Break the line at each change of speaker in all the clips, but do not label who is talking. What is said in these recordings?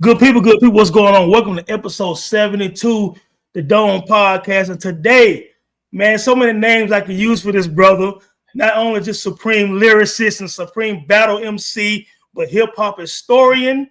Good people, what's going on? Welcome to episode 72, the Dome Podcast. And today, man, so many names I could use for this brother. Not only just supreme lyricist and supreme battle MC, but hip-hop historian,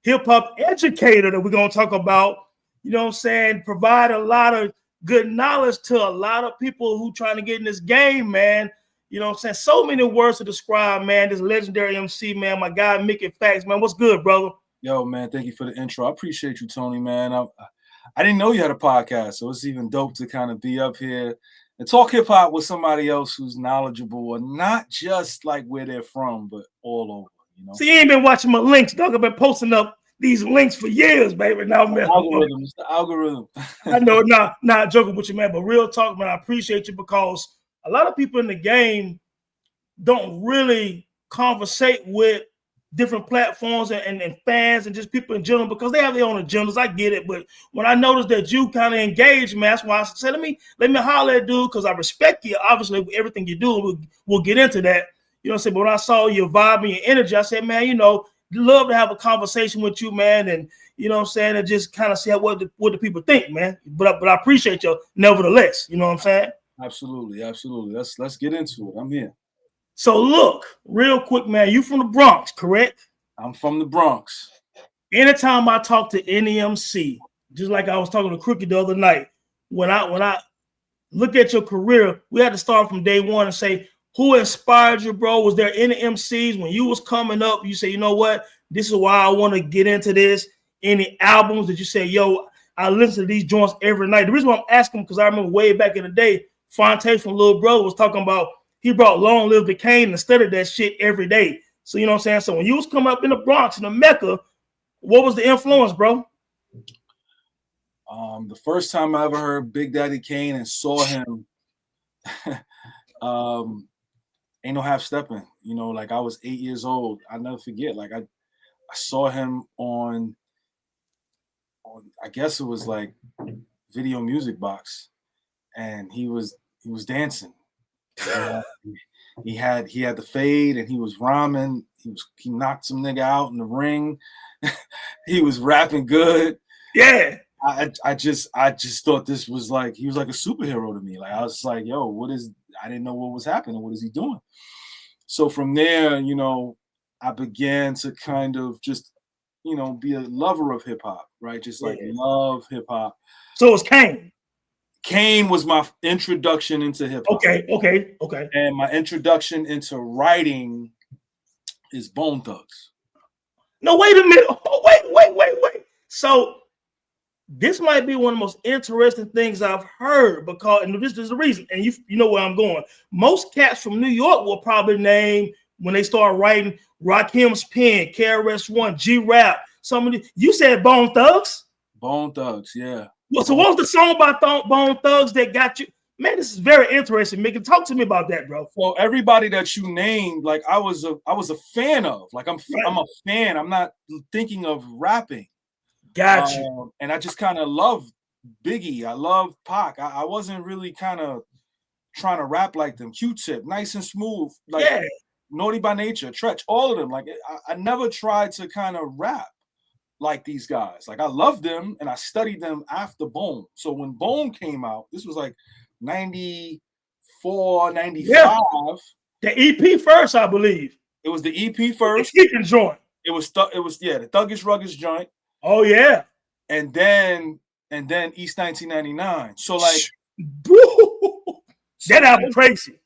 hip-hop educator that we're going to talk about. You know what I'm saying? Provide a lot of good knowledge to a lot of people who trying to get in this game, man. You know what I'm saying? So many words to describe, man. This legendary MC, man. My guy, Mickey Factz, man. What's good, brother?
Yo, man, thank you for the intro. I appreciate you, Tony, man. I didn't know you had a podcast, so it's even dope to kind of be up here and talk hip hop with somebody else who's knowledgeable, and not just like where they're from, but all over, you know?
See, you ain't been watching my links, dog. I've been posting up these links for years, baby. Now, man.
Algorithm, it's the algorithm.
I know, not joking with you, man, but real talk, man. I appreciate you because a lot of people in the game don't really conversate with different platforms and fans and just people in general because they have their own agendas. I get it, but when I noticed that you kind of engaged, man, that's why I said, let me holler at dude because I respect you. Obviously, everything you do, we'll get into that. You know what I'm saying? But when I saw your vibe and your energy, I said, man, love to have a conversation with you, man, and you know what I'm saying, and just kind of see what the people think, man. But I appreciate you nevertheless. You know what I'm saying?
Absolutely. Let's get into it. I'm here.
So look, real quick, man, you from the Bronx, correct?
I'm from the Bronx.
Anytime I talk to any MC, just like I was talking to Crooked the other night, when I look at your career, we had to start from day one and say, who inspired you, bro? Was there any MCs when you was coming up, you say, you know what, this is why I want to get into this? Any albums that you say, yo, I listen to these joints every night? The reason why I'm asking, because I remember way back in the day, Fonte from Little Brother was talking about he brought Long Live the Cane and studied that shit every day. So, you know what I'm saying? So when you was coming up in the Bronx, in the Mecca, what was the influence, bro?
The first time I ever heard Big Daddy Kane and saw him, ain't no half stepping. You know, like I was 8 years old. I'll never forget. Like I saw him on I guess it was like Video Music Box, and he was dancing. He had the fade, and he was rhyming. He knocked some nigga out in the ring. He was rapping good.
Yeah.
I just thought this was like, he was like a superhero to me. Like I was like, yo, I didn't know what was happening. What is he doing? So from there, you know, I began to kind of just, you know, be a lover of hip hop, right? Just like love hip hop.
So it was Kane.
Kane was my introduction into hip hop.
Okay.
And my introduction into writing is Bone Thugs.
No, wait a minute. Oh, wait. So this might be one of the most interesting things I've heard because, and this is the reason, and you know where I'm going. Most cats from New York will probably name, when they start writing, Rakim's Pen, KRS-One, G-Rap. You said Bone Thugs?
Bone Thugs, yeah.
Well, so what was the song by Bone Thugs that got you? Man, this is very interesting. Mickey, talk to me about that, bro.
Well, everybody that you named, like I was a fan of. Like I'm a fan. I'm not thinking of rapping.
Gotcha.
And I just kind of love Biggie. I love Pac. I wasn't really kind of trying to rap like them. Q-Tip, Nice and Smooth, like Naughty by Nature, Tretch, all of them. Like I never tried to kind of rap like these guys. Like I loved them and I studied them after Bone. So when Bone came out, this was like 94, 95. Yeah.
The EP first, I believe.
It was the EP first.
The joint.
It was the Thuggish Ruggish joint.
Oh yeah.
And then East 1999. So like
that album crazy.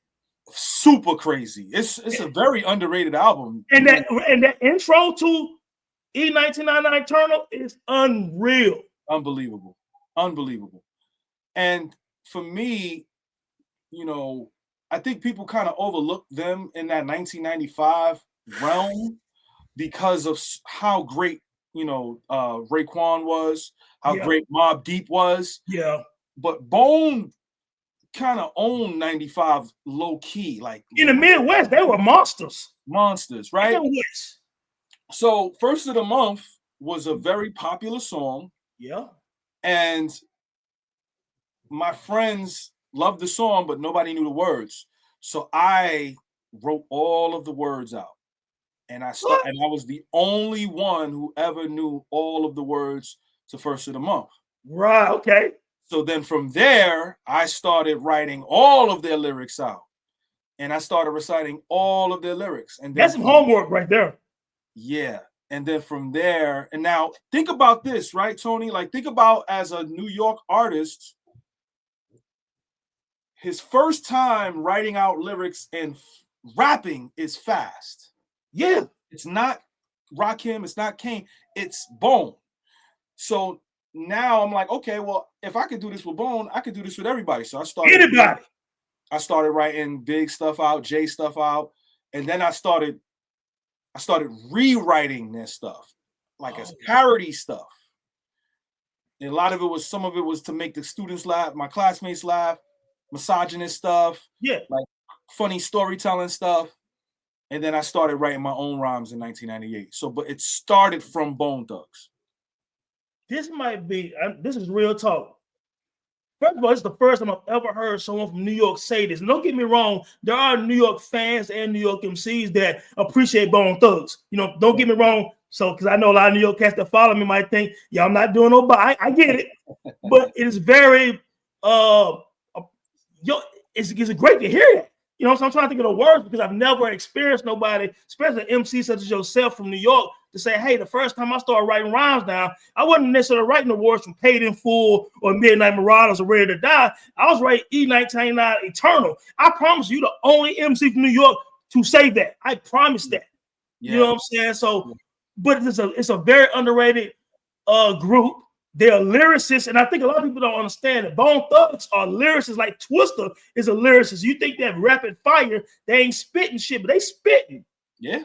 Super crazy. It's a very underrated album.
And that intro to E1999 Eternal is unreal.
Unbelievable. And for me, you know, I think people kind of overlook them in that 1995 realm because of how great, you know, Raekwon was, how great Mobb Deep was.
Yeah.
But Bone kind of owned 95 low key. Like
in the Midwest, they were monsters.
Monsters, right?
Yes.
So First of the Month was a very popular song.
Yeah.
And my friends loved the song, but nobody knew the words. So I wrote all of the words out. and I was the only one who ever knew all of the words to First of the Month.
Right. Okay.
So then from there, I started writing all of their lyrics out, and I started reciting all of their lyrics. And then
that's some homework right there.
Yeah. And then from there, and now think about this, right, Tony? Like, think about as a New York artist, his first time writing out lyrics and rapping is fast.
Yeah.
It's not Rakim, it's not Kane, it's Bone. So now I'm like, okay, well, if I could do this with Bone, I could do this with everybody. So I started writing Big stuff out, J stuff out, and then I started rewriting their stuff, like as parody stuff. And some of it was to make the students laugh, my classmates laugh, misogynist stuff, like funny storytelling stuff. And then I started writing my own rhymes in 1998. So, but it started from Bone Thugs.
This is real talk. First of all, it's the first time I've ever heard someone from New York say this. And don't get me wrong, there are New York fans and New York MCs that appreciate Bone Thugs. Don't get me wrong. So, because I know a lot of New York cats that follow me might think, yeah, I'm not doing no buy. I get it. But it is very, it's great to hear that. So I'm trying to think of the words because I've never experienced nobody, especially an MC such as yourself from New York, to say, hey, the first time I started writing rhymes down, I wasn't necessarily writing the words from Paid in Full or Midnight Marauders or Ready to Die. I was writing E1999 Eternal. I promise you, the only MC from New York to say that. I promise that. Yeah. You know what I'm saying? So, but it's a very underrated group. They're lyricists, and I think a lot of people don't understand that Bone Thugs are lyricists. Like Twista is a lyricist. You think that rapid fire, they ain't spitting shit, but they spitting.
Yeah.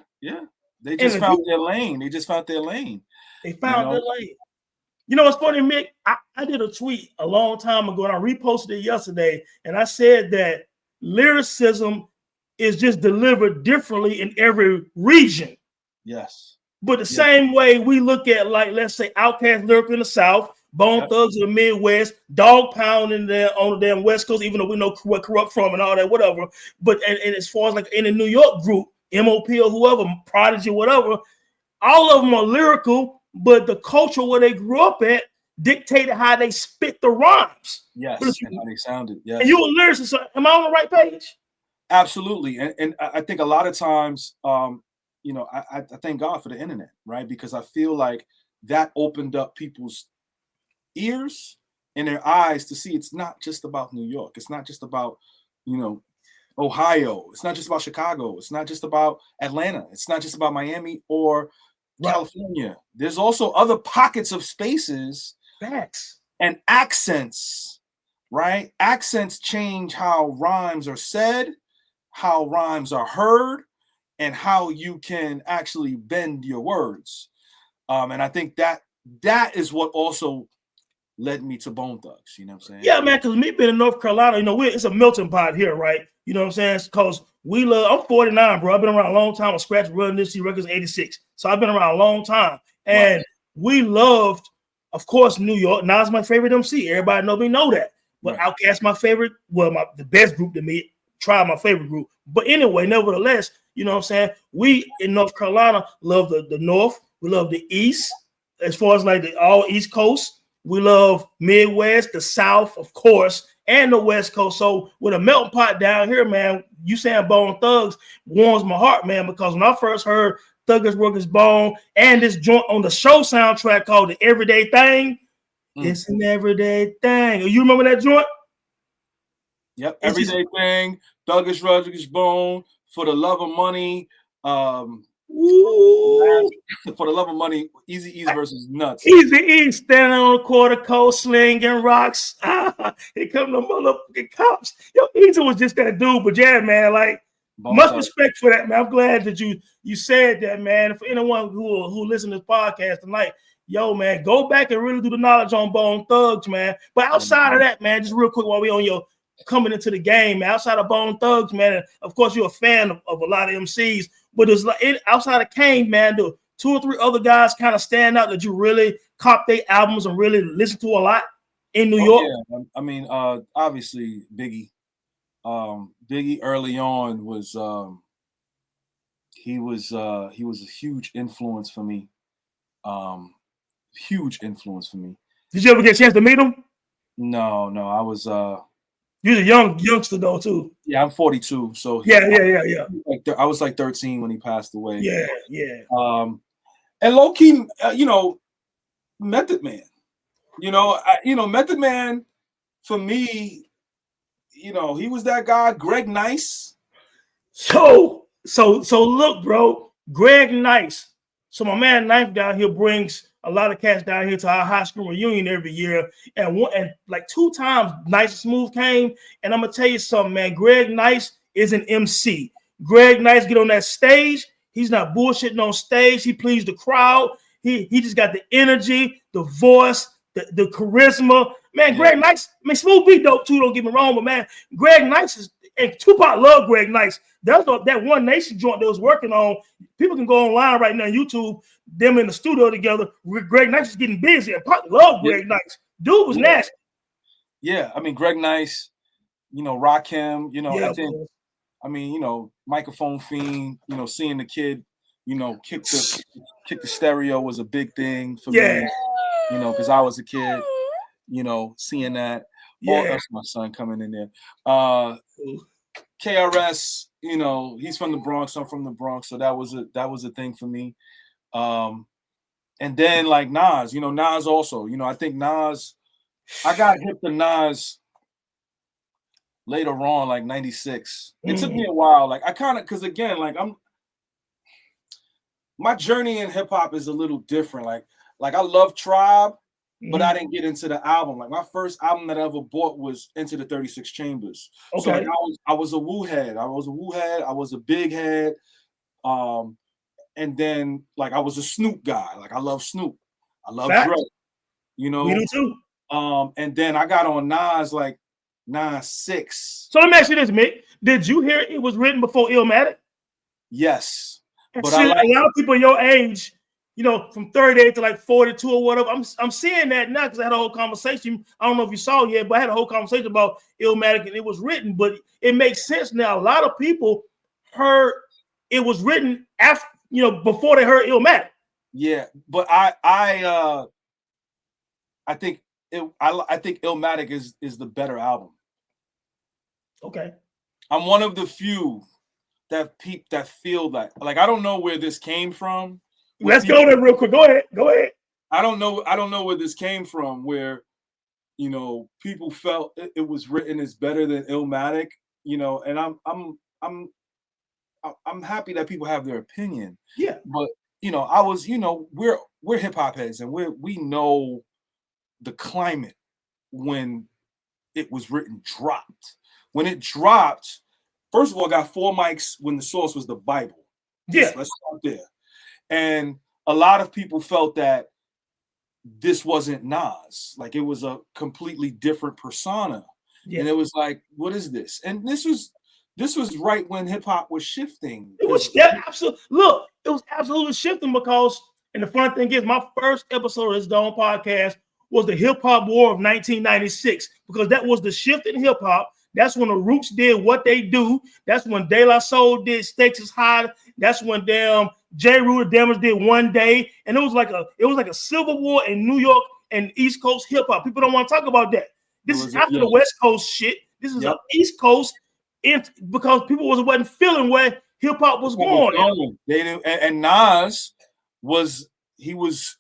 They just found their lane. They found their lane.
You know what's funny, Mick? I did a tweet a long time ago, and I reposted it yesterday, and I said that lyricism is just delivered differently in every region.
Yes.
But the same way we look at, like, let's say, Outkast lyric in the South, Bone Thugs in the Midwest, Dog Pound on the damn West Coast, even though we know what Corrupt from and all that, whatever. But and as far as like in the New York group, MOP or whoever, Prodigy, whatever, all of them are lyrical, but the culture where they grew up at dictated how they spit the rhymes.
Yes, and how they sounded. Yes.
And you a lyricist, so am I on the right page?
Absolutely. And I think a lot of times, I thank God for the internet, right? Because I feel like that opened up people's ears and their eyes to see it's not just about New York. It's not just about, Ohio. It's not just about Chicago. It's not just about Atlanta. It's not just about Miami or California. There's also other pockets of spaces.
Facts.
And accents, right? Accents change how rhymes are said, how rhymes are heard, and how you can actually bend your words. And I think that is what also led me to Bone Thugs. You know what I'm saying?
Yeah, man, because me being in North Carolina, it's a melting pot here, right? You know what I'm saying? Because I'm 49, bro. I've been around a long time. I scratched Run This Records 86. So I've been around a long time. And we loved, of course, New York. Nas my favorite MC. Everybody know that. But Outkast my favorite, the best group to me. Tribe my favorite group. But anyway, nevertheless, you know what I'm saying? We in North Carolina love the North. We love the East, as far as like the all East Coast. We love Midwest, the South, of course, and the West Coast. So with a melting pot down here, man, you saying Bone Thugs warms my heart, man, because when I first heard Thuggers Workers Bone and this joint on the show soundtrack called The Everyday Thing, it's an everyday thing. You remember that joint?
Yep, Everyday Thing, Thuggers Workers Bone, For the Love of Money, For the Love of Money, Easy versus Nuts.
Easy standing on a quarter coat, slinging rocks. Here come the motherfucking cops. Yo, Easy was just that dude, but yeah, man, like much respect for that, man. I'm glad that you said that, man. For anyone who listen to this podcast tonight, yo, man, go back and really do the knowledge on Bone Thugs, man. But outside of that, man, just real quick while we on your coming into the game, man, outside of Bone Thugs, man, and of course you're a fan of a lot of MCs, but there's like outside of Kane, man, the 2 or 3 other guys kind of stand out that you really cop their albums and really listen to a lot in New York.
Yeah. I mean, obviously Biggie. Biggie early on was he was a huge influence for me. Huge influence for me.
Did you ever get a chance to meet him?
No, I was
You was a youngster though too.
yeah, I'm 42, so
Yeah.
I was like 13 when he passed away.
Yeah.
And low key, Method Man. Method Man for me, he was that guy. Greg Nice.
So look, bro, Greg Nice. So my man Knife down here brings a lot of cats down here to our high school reunion every year, and like 2 times Nice Smooth came, and I'm gonna tell you something, man. Greg Nice is an MC. Greg Nice get on that stage. He's not bullshitting on stage. He pleased the crowd. He just got the energy, the voice, the charisma. Man, Greg Nice, Smooth beat dope too, don't get me wrong, but man, Greg Nice is, and Tupac loved Greg Nice. That's that One Nation joint they was working on. People can go online right now on YouTube, them in the studio together. Greg Nice is getting busy, and Pac loved Greg Nice. Dude was nasty.
Yeah, I mean, Greg Nice, Rakim, I think, Microphone Fiend, seeing the kid, kick the stereo was a big thing for me, because I was a kid, seeing that.
Yeah.
Oh, that's my son coming in there. KRS, he's from the Bronx. I'm from the Bronx, so that was a thing for me. And then like Nas, Nas also, I think Nas, I got hip to Nas later on, like 96. It took me a while. Like I kind of, because again, like my journey in hip hop is a little different. Like I love Tribe, but I didn't get into the album. Like my first album that I ever bought was Into the 36 Chambers. Okay. So like I was a Wu head. I was a big head. And then like I was a Snoop guy. Like I love Snoop. I love Dre. We
do too.
And then I got on Nas like 9-6.
So let me ask you this, Mick. Did you hear it was written before Illmatic?
Yes.
But a lot of people your age, from 38 to like 42 or whatever. I'm seeing that now because I had a whole conversation. I don't know if you saw it yet, but I had a whole conversation about Illmatic and it was written. But it makes sense now. A lot of people heard it was written after, before they heard Illmatic.
Yeah, but I think Illmatic is the better album.
Okay.
I'm one of the few that feel that. Like I don't know where this came from.
Let's go there real quick. Go ahead.
I don't know where this came from. Where, people felt it was written as better than Illmatic. And I'm happy that people have their opinion.
Yeah.
But I was, we're hip hop heads and we know the climate when it was written dropped. When it dropped, first of all, I got 4 mics when the source was the Bible.
Yeah.
Let's start there. And a lot of people felt that this wasn't Nas. Like it was a completely different persona. Yeah. And it was like, what is this? And this was right when hip hop was shifting.
It was absolutely. Look, it was absolutely shifting because, and the funny thing is, my first episode of this Dawn podcast was the Hip Hop War of 1996 because that was the shift in hip hop. That's when the Roots did what they do. That's when De La Soul did Stakes Is High. That's when J. Rue Demons did One Day, and it was like a civil war in New York and East Coast hip hop. People don't want to talk about that. This is after the West Coast shit. This is an East Coast. Because people wasn't feeling where hip hop was going.
And Nas was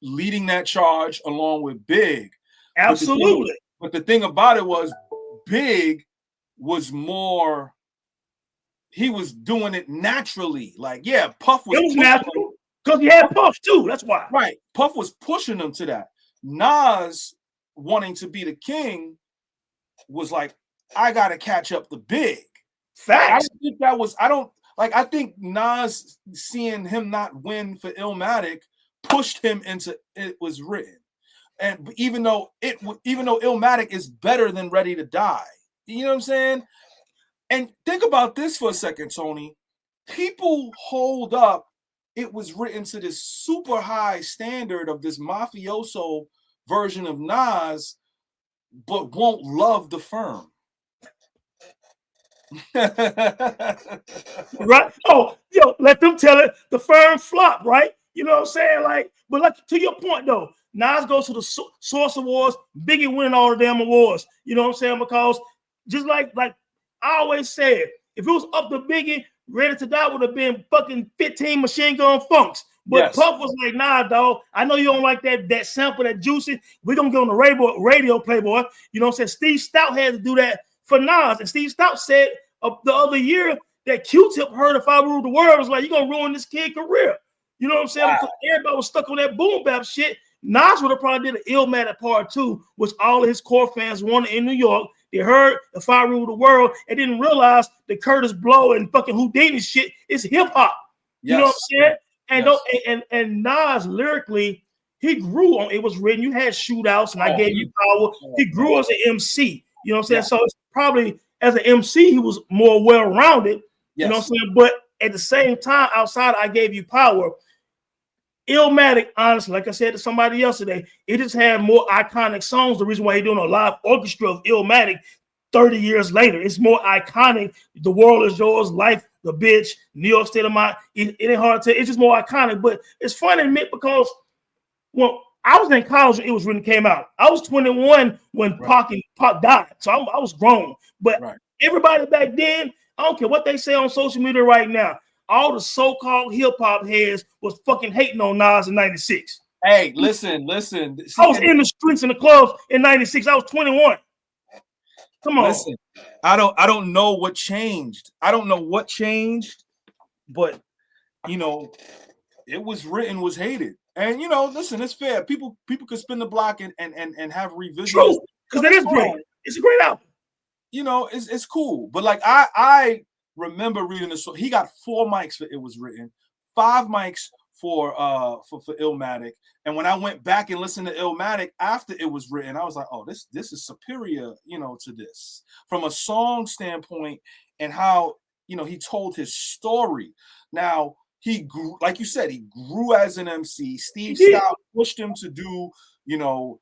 leading that charge along with Big.
Absolutely.
But the thing about it was Big was more. He was doing it naturally. Like Puff was.
It was natural because he had Puff too. That's why.
Right. Puff was pushing him to that. Nas wanting to be the king was like, I gotta catch up to Big.
Facts.
I think that was. I think Nas seeing him not win for Illmatic pushed him into It Was Written, and even though Illmatic is better than Ready to Die, you know what I'm saying? And think about this for a second, Tony. People hold up It Was Written to this super high standard of this mafioso version of Nas, but won't love the firm.
Right? Oh, yo, let them tell it. The firm flop, right? You know what I'm saying? Like, but like to your point though, Nas goes to the Source Awards, Biggie winning all the damn awards. You know what I'm saying? Because just like I always said, if it was up to Biggie, Ready to Die would have been fucking 15 Machine Gun Funks. But
Yes.
Puff was like, nah, dog. I know you don't like that sample, that juicy. We're gonna get on the radio Playboy. You know what I'm saying? Steve Stout had to do that for Nas. And Steve Stout said the other year that Q-Tip heard If I Ruled the World was like, you're gonna ruin this kid's career. You know what I'm saying? Wow. Because everybody was stuck on that boom bap shit. Nas would have probably did an Illmatic Part 2, which all of his core fans wanted in New York. They heard If I Ruled the World and didn't realize that Curtis Blow and fucking Houdini shit is hip hop. You know what I'm saying? And yes. and Nas lyrically, he grew on It Was Written. You had Shootouts, and I Gave You Power. He grew as an MC. You know what I'm saying? Yeah. So it's probably as an MC, he was more well-rounded. Yes. You know what I'm saying? But at the same time, outside I Gave You Power, Illmatic, honestly, like I said to somebody yesterday, it just had more iconic songs. The reason why he's doing a live orchestra of Illmatic 30 years later, it's more iconic. The World Is Yours, Life, The Bitch, New York State of Mind. It ain't hard to. It's just more iconic. But it's funny, Mick, because well, I was in college when It Was Written came out. I was 21 when Pac died, so I was grown. But everybody back then, I don't care what they say on social media right now. All the so-called hip-hop heads was fucking hating on Nas in 96.
Hey, listen. See,
I was in the streets in the clubs in 96. I was 21. Come on.
Listen, I don't know what changed. I don't know what changed, but you know, It Was Written was hated. And you know, listen, it's fair. People could spin the block and have revisions.
True, because it is great. It's a great album.
You know, it's cool. But like I remember reading this. So he got 4 mics for It Was Written, 5 mics for Illmatic. And when I went back and listened to Illmatic after It Was Written, I was like, oh, this is superior, you know, to this from a song standpoint and how, you know, he told his story. Now he grew, like you said, he grew as an MC. Steve Stout pushed him to do, you know,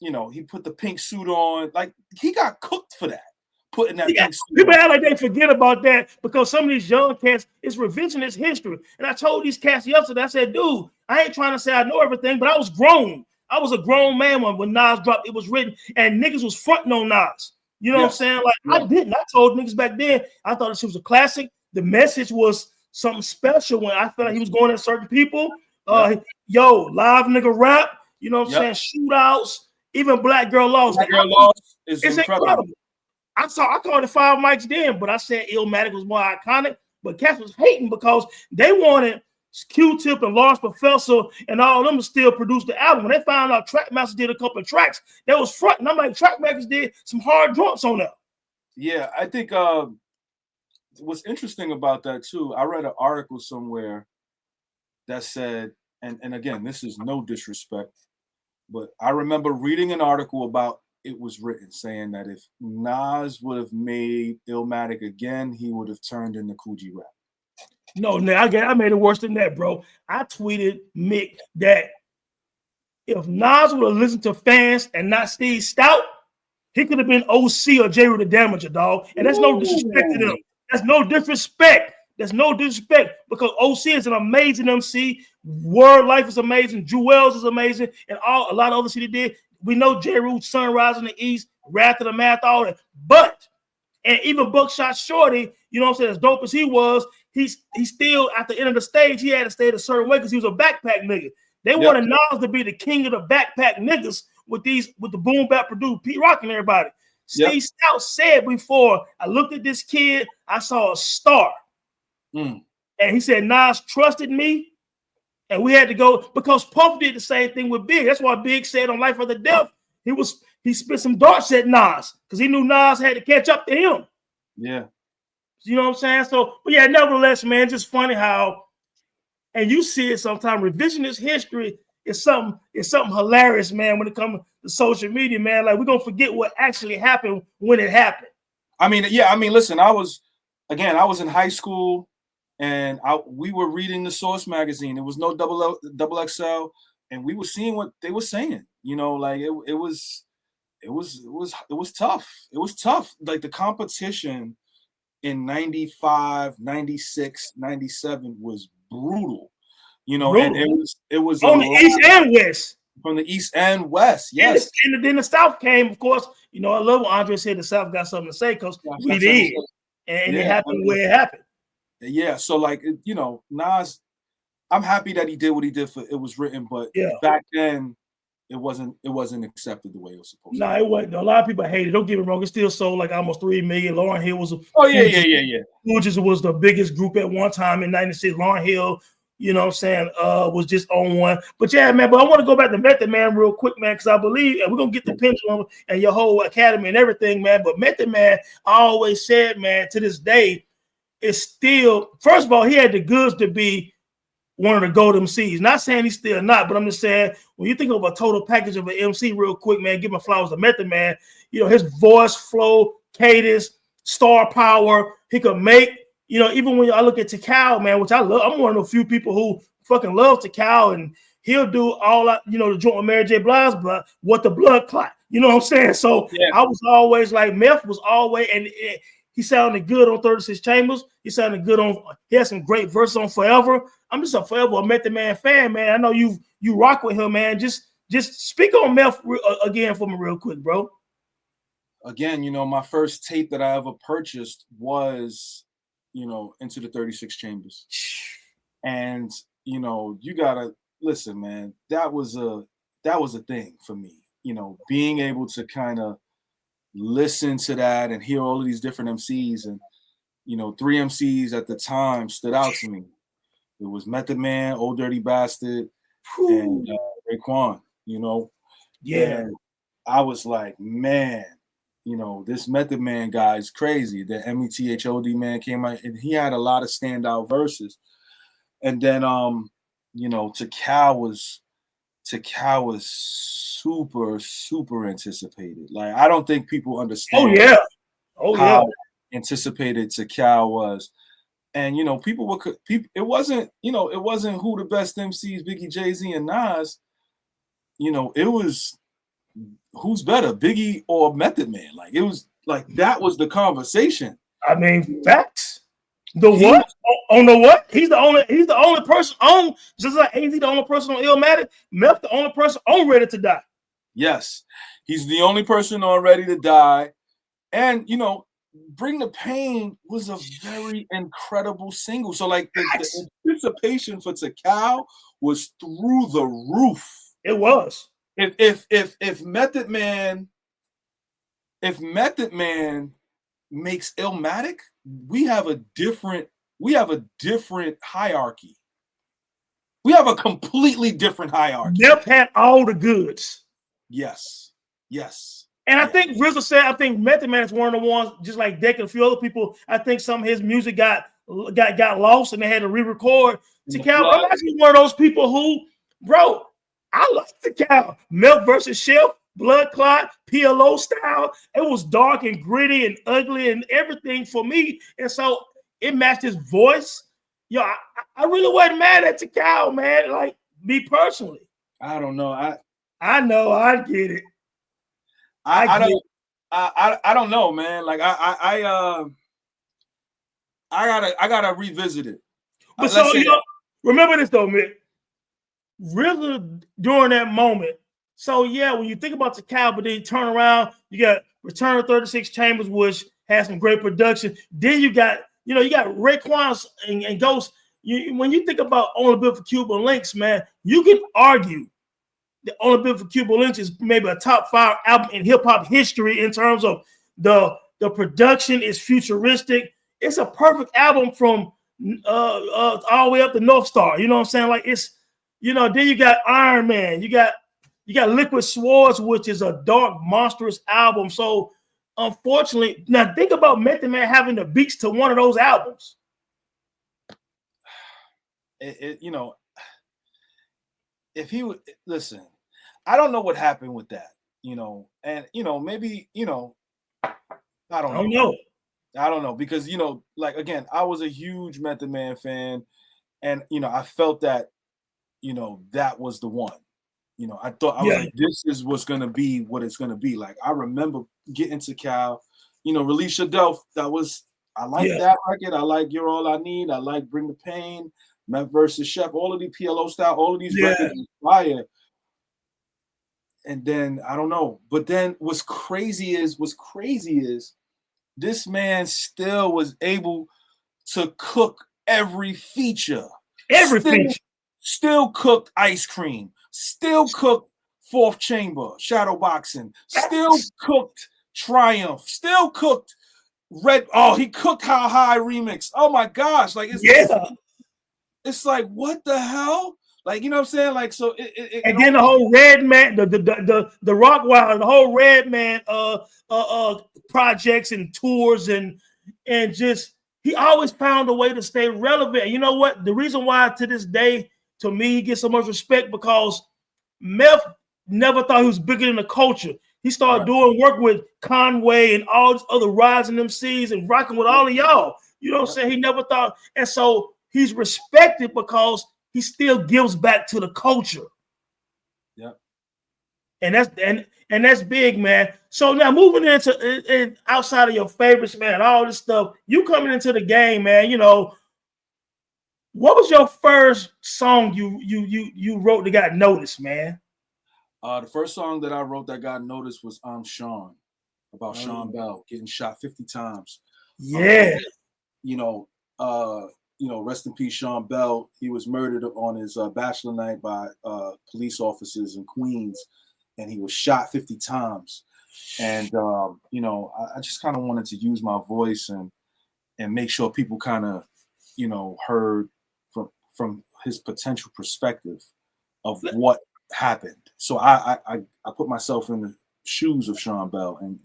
he put the pink suit on. Like he got cooked for that. Putting that
people act like they forget about that because some of these young cats, it's revisionist history. And I told these cats yesterday, I said, dude, I ain't trying to say I know everything, but I was grown. I was a grown man when Nas dropped It Was Written, and niggas was fronting on Nas. You know what I'm saying? Like I didn't. I told niggas back then, I thought this was a classic. The message was something special when I felt like he was going at certain people. Yo, live nigga rap, you know what I'm saying? Shootouts, even Black Girl Lost.
Black Girl Lost is
incredible. I called it 5 mics then, but I said Illmatic was more iconic. But cats was hating because they wanted Q-Tip and Lars Professor and all of them to still produce the album. When they found out Trackmaster did a couple of tracks, that was front. And I'm like, Trackmasters did some hard joints on that.
Yeah, I think what's interesting about that too, I read an article somewhere that said, and again, this is no disrespect, but I remember reading an article about It Was Written saying that if Nas would have made Illmatic again, he would have turned into Coogee Rap.
No, I made it worse than that, bro. I tweeted Mick that if Nas would have listened to fans and not Steve Stout, he could have been OC or J. Rue the Damager, dog. And that's no disrespect to them. That's no disrespect. There's no disrespect because OC is an amazing MC. Word Life is amazing. Jewels is amazing. And a lot of other shit he did. We know J. Rue, Sunrise in the East, Wrath of the Math, all that. But, and even Buckshot Shorty, you know what I'm saying, as dope as he was, he still, at the end of the stage, he had to stay a certain way because he was a backpack nigga. They wanted Nas to be the king of the backpack niggas with the boom bap produced Pete Rock and everybody. Steve Stout said before, I looked at this kid, I saw a star. And he said, Nas trusted me, and we had to go, because Puff did the same thing with Big. That's why Big said on Life or the Death, he spit some darts at Nas, because he knew Nas had to catch up to him.
Yeah.
You know what I'm saying? So, but yeah, nevertheless, man, just funny how, and you see it sometimes, revisionist history is something hilarious, man, when it comes to social media, man. Like, we're going to forget what actually happened when it happened.
Listen, I was in high school, and we were reading the Source magazine. There was no double XL, and we were seeing what they were saying. You know, like it was tough. It was tough. Like the competition in 95, 96, 97 was brutal, you know, and
Brutal.
it was a
On the
lot
East and West.
from the East and West.
And,
Yes.
then the South came, of course. You know, I love when Andre said the South got something to say because we did. And it happened where it happened.
Yeah. So, like, you know, Nas, I'm happy that he did what he did for It Was Written, but
Yeah.
back then it wasn't accepted the way it was supposed to.
No, it wasn't. A lot of people hate it. Don't get me wrong. It still sold like almost 3 million. Lauryn Hill was Fugees was the biggest group at one time in 96. Lauryn Hill, you know what I'm saying, was just on one. But yeah, man, but I want to go back to Method Man real quick, man, because I believe, and we're going to get the pendulum and your whole academy and everything, man. But Method Man, I always said, man, to this day, it's still, first of all, he had the goods to be one of the GOAT MCs. Not saying he's still not, but I'm just saying when you think of a total package of an MC real quick, man, give my flowers to Method Man. You know, his voice, flow, cadence, star power, he could make, you know, even when I look at Tikal, man, which I love, I'm one of the few people who fucking love Tikal, and he'll do all that, you know, the joint with Mary J. Blige, but what the blood clot, you know what I'm saying? So yeah. I was always like, Meth was always, and he sounded good on 36 Chambers. He sounded good on, he had some great verses on Forever. I'm just a forever Method Man fan, man. I know you rock with him, man. Just speak on Meth again for me real quick, bro.
Again, you know, my first tape that I ever purchased was, you know, Into the 36 Chambers. And, you know, you gotta listen, man, that was a thing for me, you know, being able to kind of listen to that and hear all of these different MCs. And, you know, 3 MCs at the time stood out to me. It was Method Man, Old Dirty Bastard, and Raekwon, you know.
Yeah.
And I was like, man, you know, this Method Man guy is crazy. The METHOD man came out, and he had a lot of standout verses. And then, you know, Tikal was super, super anticipated. Like, I don't think people understand how anticipated Tikal was. And, you know, it wasn't who the best MCs, Biggie, Jay-Z, and Nas. You know, it was who's better, Biggie or Method Man. Like, it was like, that was the conversation.
I mean, facts. What? On the what? He's the only person on, just like AZ the only person on Illmatic, Meth the only person on Ready to Die.
Yes. He's the only person on Ready to Die. And, you know, Bring the Pain was a very incredible single. So, like, the anticipation for Tikal was through the roof.
It was.
If Method Man makes Illmatic, we have a different hierarchy. We have a completely different hierarchy.
Meth had all the goods.
Yes.
And I think RZA said, I think Method Man is one of the ones, just like Deck and a few other people, I think some of his music got lost and they had to re-record. Tikal, I'm actually one of those people who, bro, I like Tikal. Meth versus Chef, Blood Clot, PLO style. It was dark and gritty and ugly and everything for me. And so it matched his voice. Yo, I really wasn't mad at Tikal, man. Like, me personally.
I don't know.
I know, I get it.
I don't know, man. Like, I gotta revisit it.
But so, you know, remember this though, Mick. RZA during that moment. So yeah, when you think about Tikal, but then you turn around, you got Return of 36 Chambers, which has some great production. Then you got Raekwon and Ghost. When you think about Only Built for Cuban Links, man, you can argue the Only Built for Cuban Links is maybe a top 5 album in hip hop history in terms of the production is futuristic. It's a perfect album from all the way up to North Star. You know what I'm saying? Like, it's, you know, then you got Iron Man. You got Liquid Swords, which is a dark, monstrous album. So unfortunately, now think about Method Man having the beats to one of those albums.
You know, if he would listen, I don't know what happened with that, you know, and, you know, maybe, you know, I don't know because, you know, like, again, I was a huge Method Man fan, and, you know, I felt that, you know, that was the one. You know, I thought, I was like, this is what's going to be what it's going to be. Like, I remember getting to Cal, you know, Release Your Delf. I like that record. I like You're All I Need. I like Bring the Pain, Meth versus Chef. All of these PLO style. All of these records is fire. And then I don't know. But then what's crazy is this man still was able to cook every feature. Still cooked Ice Cream. Still cooked Fourth Chamber, Shadow Boxing. Still cooked Triumph. Still cooked Red. Oh, he cooked How High remix. Oh my gosh! Like it's like what the hell? Like, you know what I'm saying? Like, so
and then the whole Redman, the Rock Wild, the whole Redman projects and tours and just he always found a way to stay relevant. And you know what? The reason why to this day, to me, he gets so much respect because Meth never thought he was bigger than the culture. He started doing work with Conway and all these other rising MCs and rocking with all of y'all. You know what I'm saying? He never thought, and so he's respected because he still gives back to the culture.
Yeah.
And that's big, man. So now moving into outside of your favorites, man, all this stuff, you coming into the game, man, you know, what was your first song you wrote that got noticed, man?
The first song that I wrote that got noticed was Sean, about Sean Bell getting shot 50 times.
Yeah.
Rest in peace, Sean Bell. He was murdered on his bachelor night by police officers in Queens, and he was shot 50 times. And I just kind of wanted to use my voice and make sure people kind of, heard from his potential perspective of what happened. So I put myself in the shoes of Sean Bell and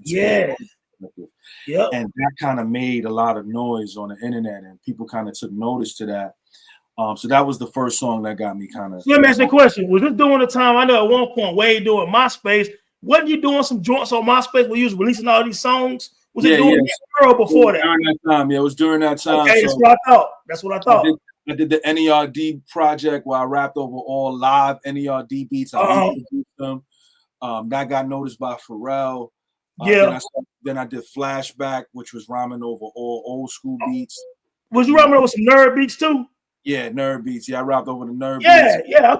and that kind of made a lot of noise on the internet, and people kind of took notice to that. So that was the first song that got me kind of.
Let me ask you a question. Was this during the time? I know at one point Wade doing MySpace. Wasn't you doing some joints on MySpace where you was releasing all these songs? Was it doing that or before that?
During that time, it was during that time.
Okay, that's what I thought.
I did the NERD project where I rapped over all live NERD beats. I reproduced them. That got noticed by Pharrell. Then I did Flashback, which was rhyming over all old school beats.
Was you rhyming over some nerd beats too?
Yeah, nerd beats. Yeah, I rapped over the nerd beats.
Yeah.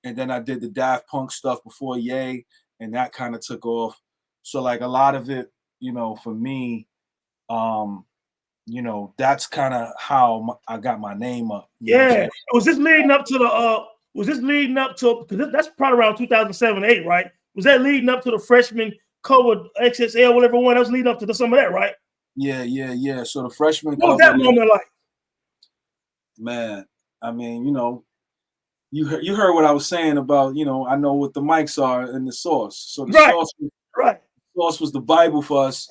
And then I did the Daft Punk stuff before Ye, and that kind of took off. So like a lot of it, for me, that's kind of how I got my name up.
Was this leading up to because that's probably around 2007, 8, right? Was that leading up to the freshman cover XXL, whatever one? That was leading up to some of that, right?
Yeah. So the freshman
what was that moment like?
Man, I mean, you heard what I was saying about, I know what the mics are in the Source. So the Source was the Bible for us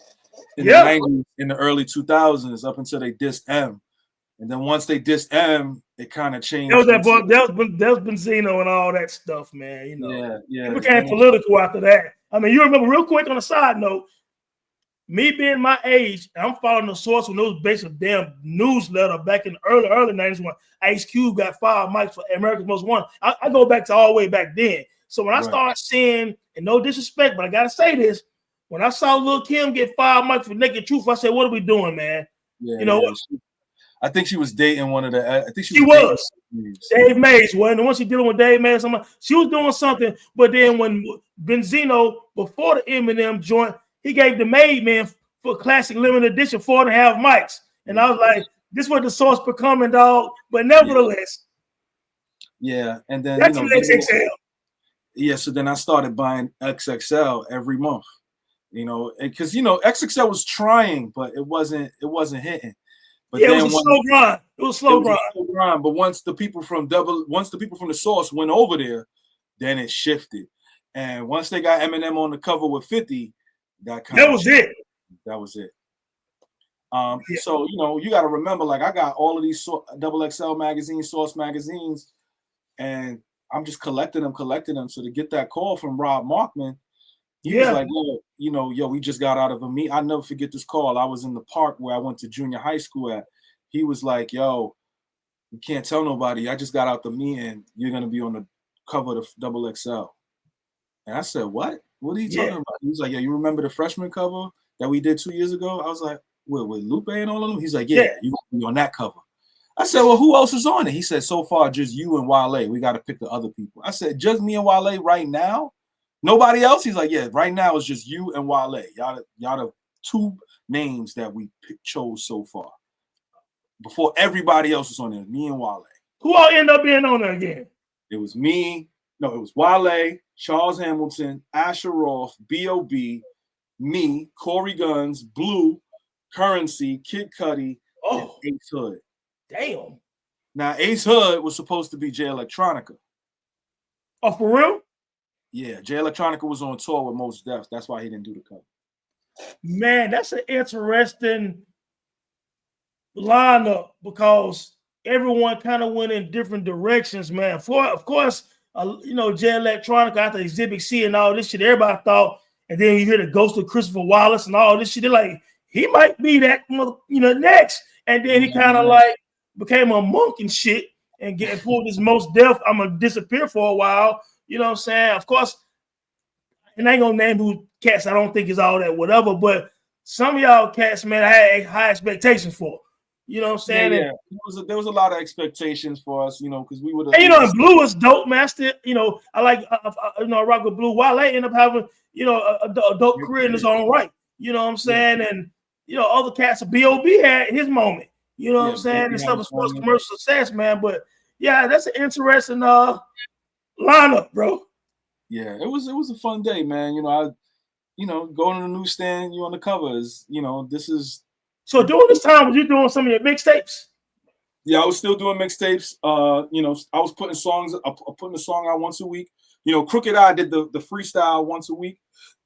in the 90s, in the early 2000s, up until they dissed M. And then once they dissed M, it kind of changed.
There was Benzino and all that stuff, man.
Yeah.
It became political after that. I mean, you remember real quick on a side note, me being my age, I'm following the Source when it was basically a damn newsletter back in the early 90s when Ice Cube got 5 mics for America's Most Wanted. I go back to all the way back then. So when I started seeing, and no disrespect, but I gotta say this, when I saw Lil' Kim get 5 mics for Naked Truth, I said, "What are we doing, man?"
I think she was dating one of the. I think
she was Dave Mays. When once she dealing with Dave Mays, she was doing something. But then when Benzino, before the Eminem joint, he gave the Made Man for classic limited edition 4.5 mics, and I was like, "This was the Source becoming, dog." But nevertheless,
and then
that's XXL.
Yeah, so then I started buying XXL every month, because XXL was trying, but it wasn't hitting. But
it was a slow grind. It was a slow grind.
But once the people from the Source went over there, then it shifted. And once they got Eminem on the cover with 50, that was it. That was it. So you got to remember, like, I got all of these XXL magazines, Source magazines, and I'm just collecting them. So to get that call from Rob Markman, he was like, we just got out of a meet. I'll never forget this call. I was in the park where I went to junior high school at. He was like, "Yo, you can't tell nobody. I just got out the meeting. You're gonna be on the cover of the XXL." And I said, "What? What are you talking about?" He was like, "Yeah, you remember the freshman cover that we did 2 years ago?" I was like, with Lupe and all of them? He's like,
Yeah.
yeah, you gonna be on that cover. I said, well, who else is on it? He said, so far, just you and Wale. We got to pick the other people. I said, just me and Wale right now? Nobody else? He's like, yeah, right now it's just you and Wale. Y'all the two names that we chose so far. Before everybody else was on there, me and Wale.
Who all end up being on there again?
It was me. No, it was Wale, Charles Hamilton, Asher Roth, B.O.B., me, Corey Guns, Blue, Currency, Kid Cudi, and Ace Hood.
Damn.
Now, Ace Hood was supposed to be Jay Electronica.
Oh, for real?
Yeah, Jay Electronica was on tour with Mos Def. That's why he didn't do the cover.
Man, that's an interesting lineup because everyone kind of went in different directions, man. Of course, Jay Electronica after Exhibit C and all this shit, everybody thought, and then you hear the ghost of Christopher Wallace and all this shit. They're like, he might be that, next. And then he kind of like became a monk and shit and pulled his Mos Def. I'm gonna disappear for a while. You know what I'm saying? Of course, and I ain't gonna name who cats I don't think is all that whatever, but some of y'all cats, man, I had high expectations for. You know what I'm saying?
Yeah. There was a lot of expectations for us, because we would have.
And Blue is dope, man. I like, I rock with Blue. Wale ended up having, a dope career in his own right. You know what I'm saying? Yeah. And other cats, B.O.B. had his moment. You know what I'm saying? And stuff as far as commercial success, man. But yeah, that's an interesting lineup, bro.
Yeah, it was a fun day, man. Going to the newsstand, you on the covers. This is.
So during this time, was you doing some of your mixtapes?
Yeah, I was still doing mixtapes. I was putting the song out once a week. Crooked Eye did the freestyle once a week.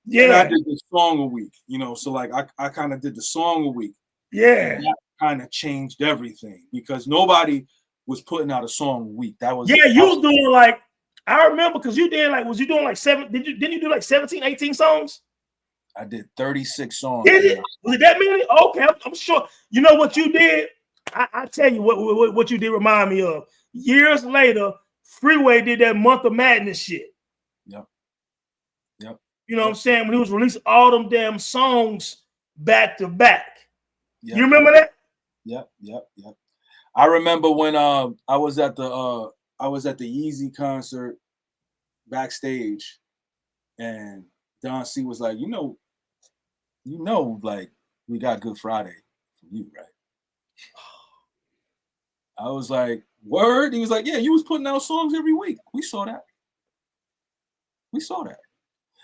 Yeah,
and I did the song a week. So like I kind of did the song a week.
Yeah,
and that kind of changed everything because nobody was putting out a song a week. That was
you was doing like I remember because you did like was you doing like didn't you do like 17, 18 songs?
I did 36 songs.
Did it? Was it that many? Okay, I'm sure. You know what you did? I tell you what you did remind me of. Years later, Freeway did that Month of Madness shit.
Yep.
You know what I'm saying? When he was releasing all them damn songs back to back. Yep. You remember that?
Yep. I remember when I was at the Yeezy concert backstage, and Don C was like, like we got Good Friday from you, right? I was like, word? He was like, yeah, you was putting out songs every week. We saw that.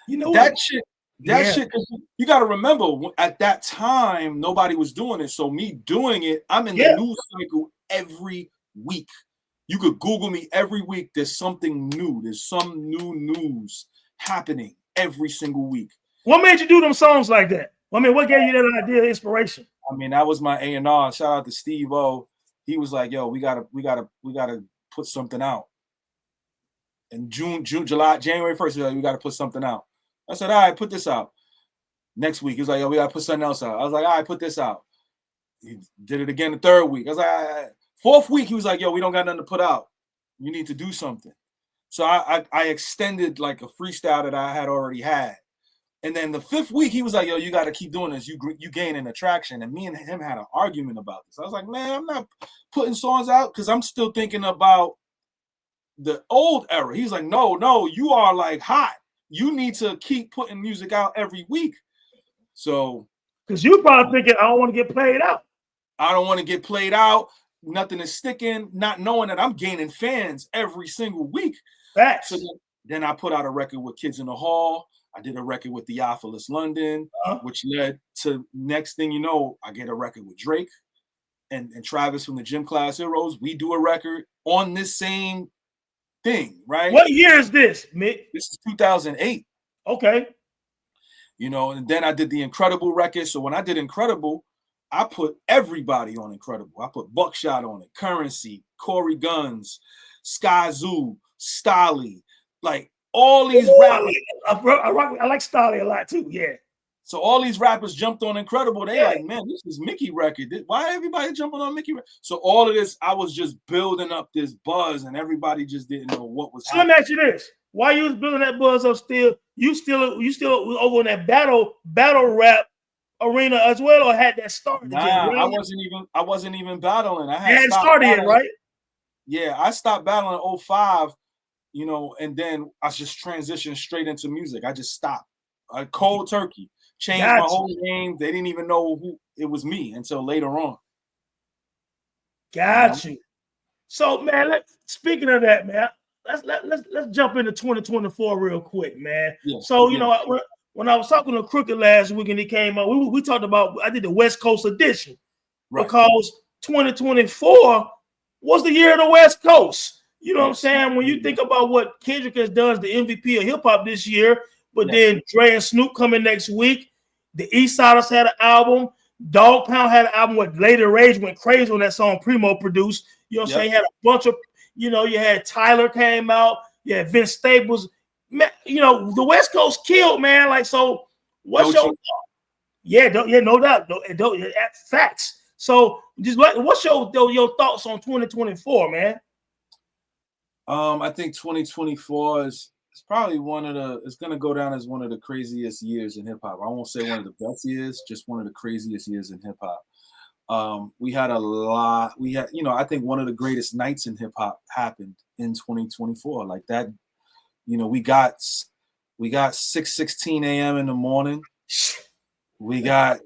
You know
that shit, because you got to remember, at that time, nobody was doing it. So me doing it, I'm in the news cycle every week. You could Google me every week. There's something new. There's some new news happening every single week.
What made you do them songs like that? I mean, what gave you that idea, inspiration?
I mean, that was my A&R. Shout out to Steve O. He was like, "Yo, we gotta put something out." In January 1st, like, we gotta put something out. I said, "All right, put this out." Next week, he was like, "Yo, we gotta put something else out." I was like, "All right, put this out." He did it again the third week. I was like, all right. Fourth week, he was like, "Yo, we don't got nothing to put out. You need to do something." So I extended like a freestyle that I had already had. And then the fifth week, he was like, "Yo, you got to keep doing this. You gaining attraction." And me and him had an argument about this. I was like, "Man, I'm not putting songs out because I'm still thinking about the old era." He's like, no, you are like hot. You need to keep putting music out every week. So,
because you probably thinking, I don't want to get played out.
I don't want to get played out. Nothing is sticking. Not knowing that I'm gaining fans every single week.
Facts.
So then I put out a record with Kids in the Hall. I did a record with Theophilus London, which led to, next thing you know, I get a record with Drake and Travis from the Gym Class Heroes. We do a record on this same thing, right?
What year is this, Mick?
This is 2008.
Okay.
And then I did the Incredible record. So when I did Incredible, I put everybody on Incredible. I put Buckshot on it, Currency, Corey Guns, Sky Zoo, Stolly, like all these rappers.
I like Stolly a lot too. Yeah.
So all these rappers jumped on Incredible. They like, man, this is Mickey record. Why everybody jumping on Mickey? So all of this, I was just building up this buzz, and everybody just didn't know what was happening.
Let me ask you this: while you was building that buzz up, you still was over on that battle rap arena as well, or had that started yet?
Nah, I wasn't even battling. I
It
had
hadn't
stopped
started yet,
battling.
right?
Yeah, I stopped battling in '05, and then I just transitioned straight into music. I just stopped. Cold turkey. Changed my
Got you.
whole name. They didn't even know who it was me until later on.
Got you. So, man, speaking of that, man, let's jump into 2024 real quick, man.
Yeah,
So,
yeah.
when I was talking to Crooked last week and he came up, we talked about, I did the West Coast edition
Right.
because 2024 was the year of the West Coast. You know what I'm saying? When you think about what Kendrick has done as the MVP of hip hop this year, but then Dre and Snoop coming next week, the East Siders had an album. Dog Pound had an album with Later Rage went crazy on that song Primo produced. You know what I'm saying? He had a bunch of, you had Tyler came out, you had Vince Staples. Man, the West Coast killed, man. Like, so what's your thought? Yeah, no doubt. Facts. So just what's your thoughts on 2024, man?
I think 2024 is probably it's gonna go down as one of the craziest years in hip hop. I won't say one of the best years, just one of the craziest years in hip hop. We had a lot. We had, I think one of the greatest nights in hip hop happened in 2024. Like that, we got 6:16 a.m. in the morning. We got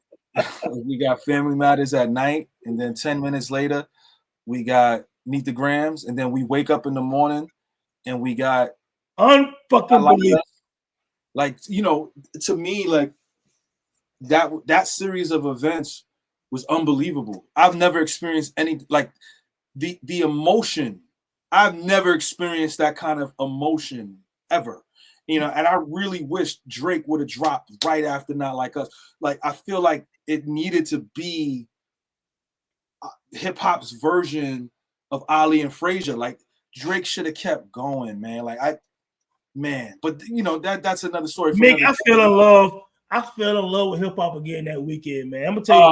Family Matters at night, and then 10 minutes later, we got Meet the Grams, and then we wake up in the morning, and we got
unfucking believable.
Like, to me, like that series of events was unbelievable. I've never experienced any, like, the emotion. I've never experienced that kind of emotion ever. And I really wish Drake would have dropped right after Not Like Us. Like, I feel like it needed to be hip hop's version of Ali and Frazier. Like, Drake should have kept going, man. But that's another story.
Mick, I fell in love with hip hop again that weekend, man. I'm gonna tell you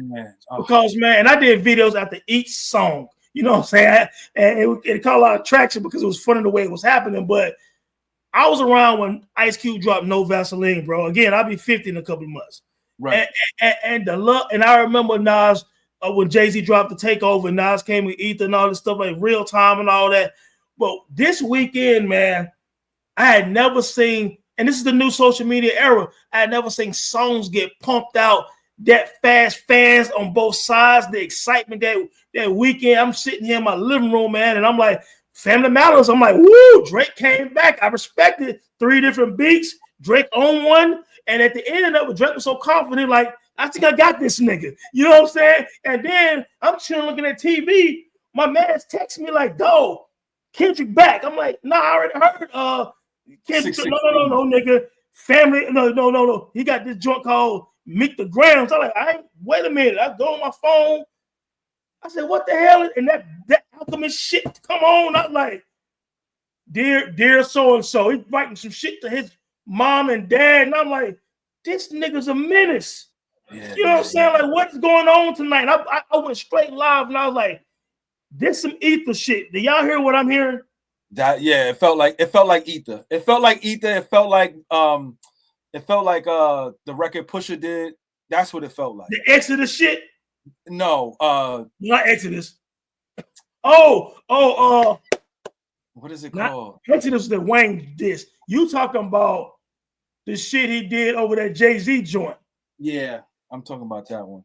why. Because, man, I did videos after each song. You know what I'm saying? And it caught a lot of traction because it was funny the way it was happening. But I was around when Ice Cube dropped No Vaseline, bro. Again, I'll be 50 in a couple of months.
Right.
And the love, and I remember Nas when Jay-Z dropped the Takeover, Nas came with Ether and all this stuff, like Real Time and all that. But this weekend, man, I had never seen, and this is the new social media era, I had never seen songs get pumped out that fast, fans on both sides, the excitement that weekend. I'm sitting here in my living room, man, and I'm like, Family Matters. I'm like, woo, Drake came back. I respected 3 different beats. Drake on one. And at the end of it, Drake was so confident, like, I think I got this nigga. You know what I'm saying? And then I'm chilling looking at TV. My man's texting me like, dog, Kendrick back. I'm like, nah, I already heard Kendrick. No, nigga. Family, no. He got this joint called Meet the Grams. I'm like, wait a minute. I go on my phone. I said, what the hell? And that Alchemist shit come on. I'm like, dear so-and-so. He's writing some shit to his mom and dad. And I'm like, this nigga's a menace. Yeah, you know what I'm saying? Like, what's going on tonight? I went straight live and I was like, this some Ether shit. Do y'all hear what I'm hearing?
It felt like Ether. It felt like Ether. It felt like the record Pusha did. That's what it felt like.
The Exodus shit?
No,
not Exodus. What
is it called?
Exodus that Wayne did. You talking about the shit he did over that Jay-Z joint? Yeah,
I'm talking about that one.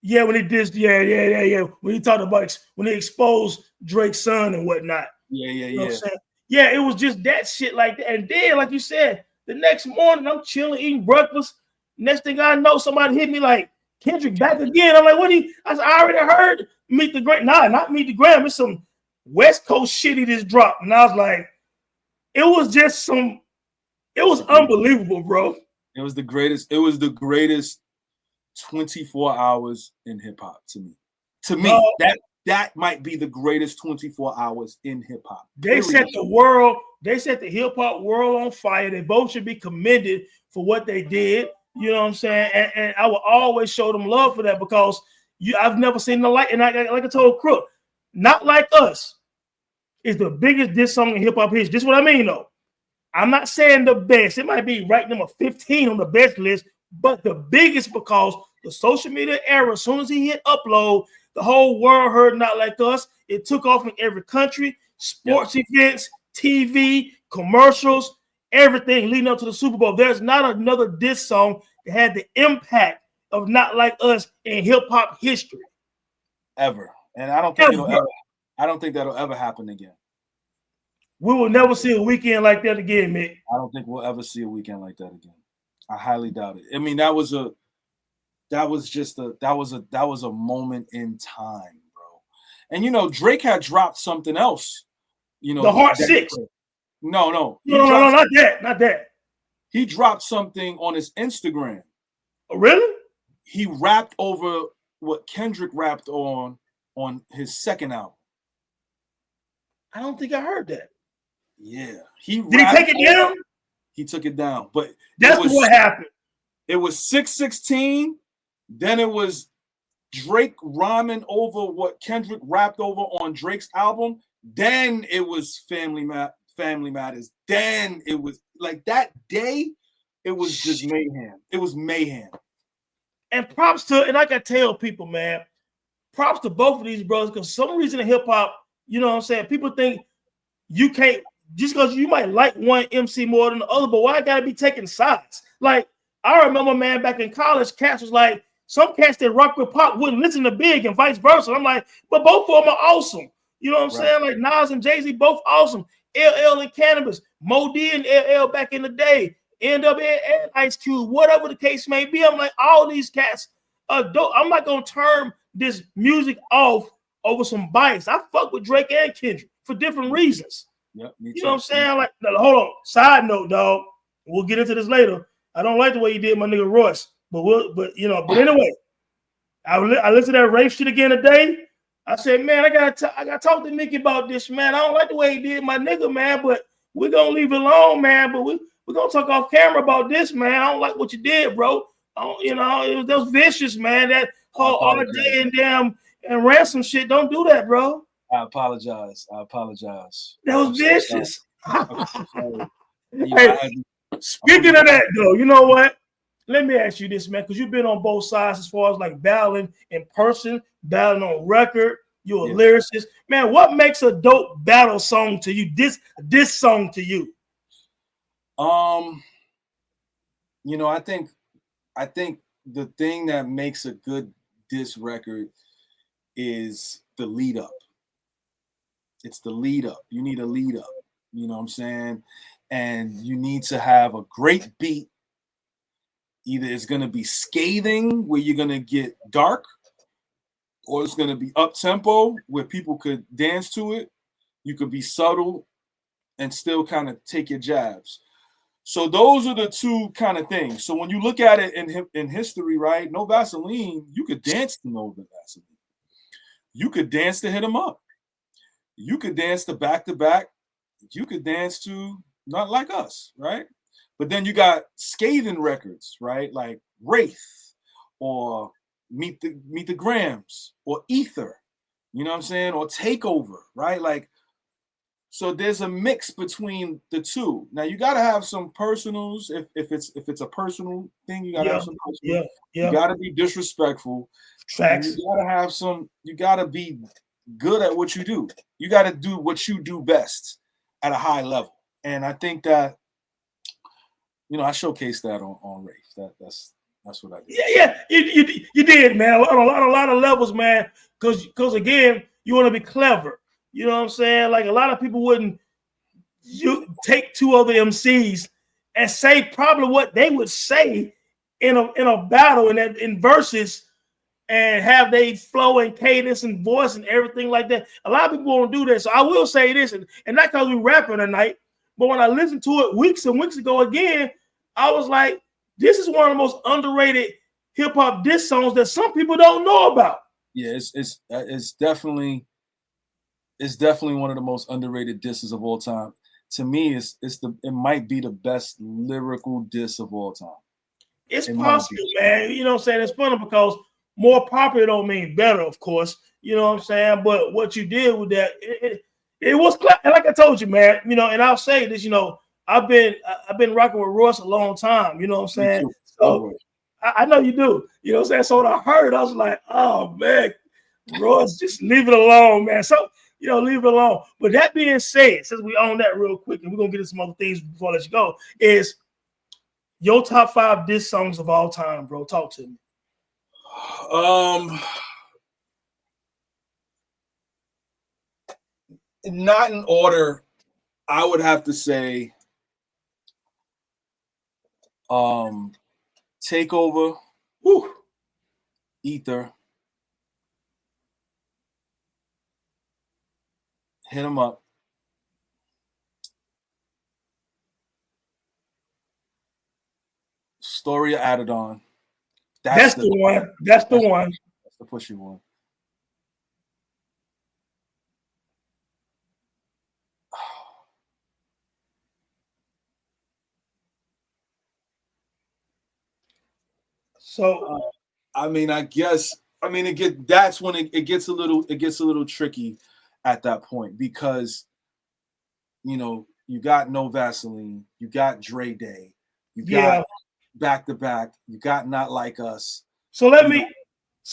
Yeah, when he did, yeah. When he talked about when he exposed Drake's son and whatnot.
You know what I'm saying?
Yeah, it was just that shit like that. And then, like you said, the next morning I'm chilling, eating breakfast. Next thing I know, somebody hit me like, Kendrick back again. I'm like, what I said, I already heard Meet the Gram. Nah, not Meet the Gram. It's some West Coast shit he just dropped. And I was like, it was unbelievable, bro.
It was the greatest 24 hours in hip hop to me. To me, that might be the greatest 24 hours in hip hop.
They set the hip hop world on fire. They both should be commended for what they did. You know what I'm saying? And I will always show them love for that because I've never seen the like. And like I told Crook, Not Like Us is the biggest diss song in hip hop history. This is what I mean, though. I'm not saying the best. It might be right number 15 on the best list, but the biggest because the social media era, as soon as he hit upload, the whole world heard Not Like Us. It took off in every country, sports events, TV, commercials, everything leading up to the Super Bowl. There's not another diss song that had the impact of Not Like Us in hip hop history.
Ever. And I don't think that'll ever happen again.
We will never see a weekend like that again, Mick.
I don't think we'll ever see a weekend like that again. I highly doubt it. I mean, that was a moment in time, bro. And you know, Drake had dropped something else. You know,
the Heart 6.
No,
not that.
He dropped something on his Instagram.
Oh, really?
He rapped over what Kendrick rapped on his second album.
I don't think I heard that.
Yeah.
Did he take it down?
He took it down. But
that's what happened.
It was 616. Then it was Drake rhyming over what Kendrick rapped over on Drake's album. Then it was Family Matters. Then it was like that day, it was just mayhem. It was mayhem.
And props to, and like I tell people, man, props to both of these brothers, because some reason in hip hop, you know what I'm saying, people think you can't, just because you might like one MC more than the other, but why I gotta be taking sides? Like, I remember, man, back in college, cats was like, some cats that rock with Pop wouldn't listen to Big and vice versa. I'm like, but both of them are awesome. You know what I'm saying? Like Nas and Jay-Z, both awesome. LL and Cannabis, Mo D and LL back in the day, NWA and Ice Cube, whatever the case may be. I'm like, all these cats are dope. I'm not going to turn this music off over some bias. I fuck with Drake and Kendrick for different reasons.
Yep,
you know what I'm saying? Like, no, hold on. Side note, dog. We'll get into this later. I don't like the way you did my nigga Royce, but anyway, I listened to that rape shit again today. I said, man, I gotta talk to Mickey about this, man. I don't like the way he did my nigga, man, but we're gonna leave it alone, man. But we're gonna talk off camera about this, man. I don't like what you did, bro. It was vicious, man. That whole RJ and damn and ransom shit. Don't do that, bro.
I apologize.
That was vicious. Hey, speaking of that, though, you know what? Let me ask you this, man, because you've been on both sides as far as like battling in person, battling on record. You're a lyricist, man. What makes a dope battle song to you? This song to you?
You know, I think the thing that makes a good diss record is the lead up. It's the lead up. You need a lead up. You know what I'm saying? And you need to have a great beat. Either it's going to be scathing, where you're going to get dark, or it's going to be up tempo, where people could dance to it. You could be subtle and still kind of take your jabs. So those are the two kind of things. So when you look at it in history, right? No Vaseline, you could dance to No Vaseline. You could dance to Hit 'Em Up. You could dance to Back to Back. You could dance to Not Like Us, right? But then you got scathing records, right? Like Wraith or Meet the Grams or Ether, you know what I'm saying? Or Takeover, right? Like, so there's a mix between the two. Now you got to have some personals. If it's a personal thing, you got to have some personal. You got to be disrespectful.
Facts.
You got to be good at what you do. You got to do what you do best at a high level. And I think that, you know, I showcased that on Rafe. That's what I did.
Yeah, you did, man. On a lot of levels, man. Because again, you want to be clever. You know what I'm saying? Like a lot of people wouldn't take two other MCs and say probably what they would say in a battle in verses, and have they flow and cadence and voice and everything like that. A lot of people won't do that. So I will say this, and not because we rapping tonight, but when I listened to it weeks and weeks ago again, I was like, this is one of the most underrated hip hop diss songs that some people don't know about.
Yeah, it's definitely one of the most underrated disses of all time. To me, it might be the best lyrical diss of all time.
It's possible, man. You know what I'm saying? It's funny because more popular don't mean better, of course. You know what I'm saying? But what you did with that, it was and like I told you, man. You know, and I'll say this. You know, I've been rocking with Royce a long time. You know what I'm saying? So I know you do. You know what I'm saying? So when I heard, I was like, oh man, Royce, just leave it alone, man. So, leave it alone. But that being said, since we own that real quick, and we're gonna get into some other things before I let you go, is your top 5 diss songs of all time, bro. Talk to me.
Not in order. I would have to say Takeover,
Woo.
Ether, Hit 'Em Up, Story of Adidon.
That's the one. That's the one.
That's the pushy one.
So
I mean, I guess that's when it gets a little tricky at that point, because you got No Vaseline, you got Dre Day, you got Back to Back, you got Not Like Us.
So I'm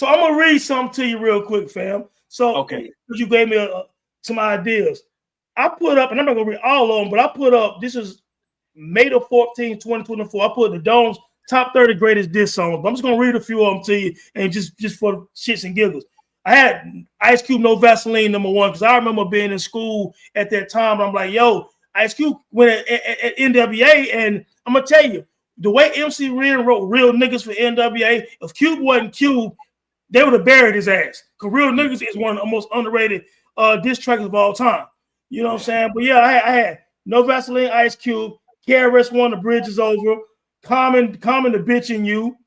gonna read something to you real quick, fam. So
okay,
you gave me some ideas. I put up, and I'm not gonna read all of them, but I put up, this is May the 14th, 2024. I put the Dome's top 30 greatest diss songs. But I'm just gonna read a few of them to you, and just for shits and giggles. I had Ice Cube, No Vaseline, number 1, because I remember being in school at that time. I'm like, yo, Ice Cube went at NWA, and I'm gonna tell you, the way MC Ren wrote Real Niggas for NWA, if Cube wasn't Cube, they would have buried his ass. Because Real Niggas is one of the most underrated diss tracks of all time. You know what I'm saying? But yeah, I had No Vaseline, Ice Cube, KRS-One, The Bridge Is Over, Common, The Bitch in You,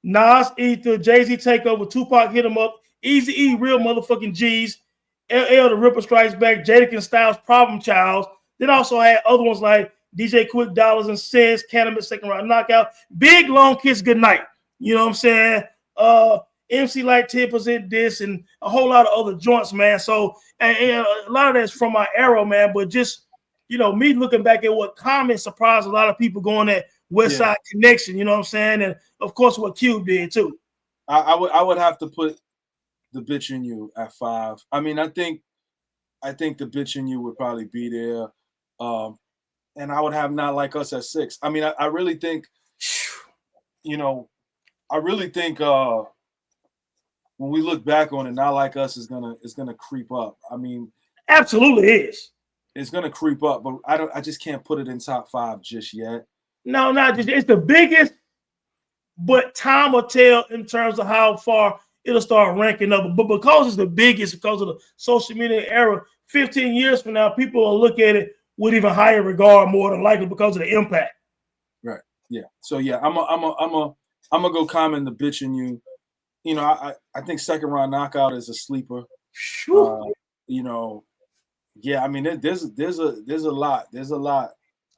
Nas, Ether, Jay-Z, Takeover, Tupac, Hit 'Em Up, Eazy-E, Real Motherfucking G's, LL, The Ripper Strikes Back, Jadakiss Styles, Problem Child. Then also had other ones like DJ Quick, Dollars and Cents, Cannabis, Second Round Knockout, Big Long Kiss Goodnight. You know what I'm saying? MC Light 10% Diss, and a whole lot of other joints, man. So and a lot of that's from my era, man. But just me looking back at what Common surprised a lot of people going at West Side Connection. You know what I'm saying? And of course, what Cube did too.
I would have to put The Bitch in You at 5. I mean, I think The Bitch in You would probably be there. And I would have Not Like Us at 6. I mean, I really think, when we look back on it, Not Like Us is gonna creep up. I mean,
absolutely is.
It's gonna creep up, but I just can't put it in top 5 just yet.
No, not just, it's the biggest, but time will tell in terms of how far it'll start ranking up. But because it's the biggest, because of the social media era, 15 years from now, people will look at it with even higher regard, more than likely, because of the impact.
Right. Yeah. So yeah, I'm gonna go Common, The Bitch in You. I think Second Round Knockout is a sleeper. Yeah, I mean, there's a lot.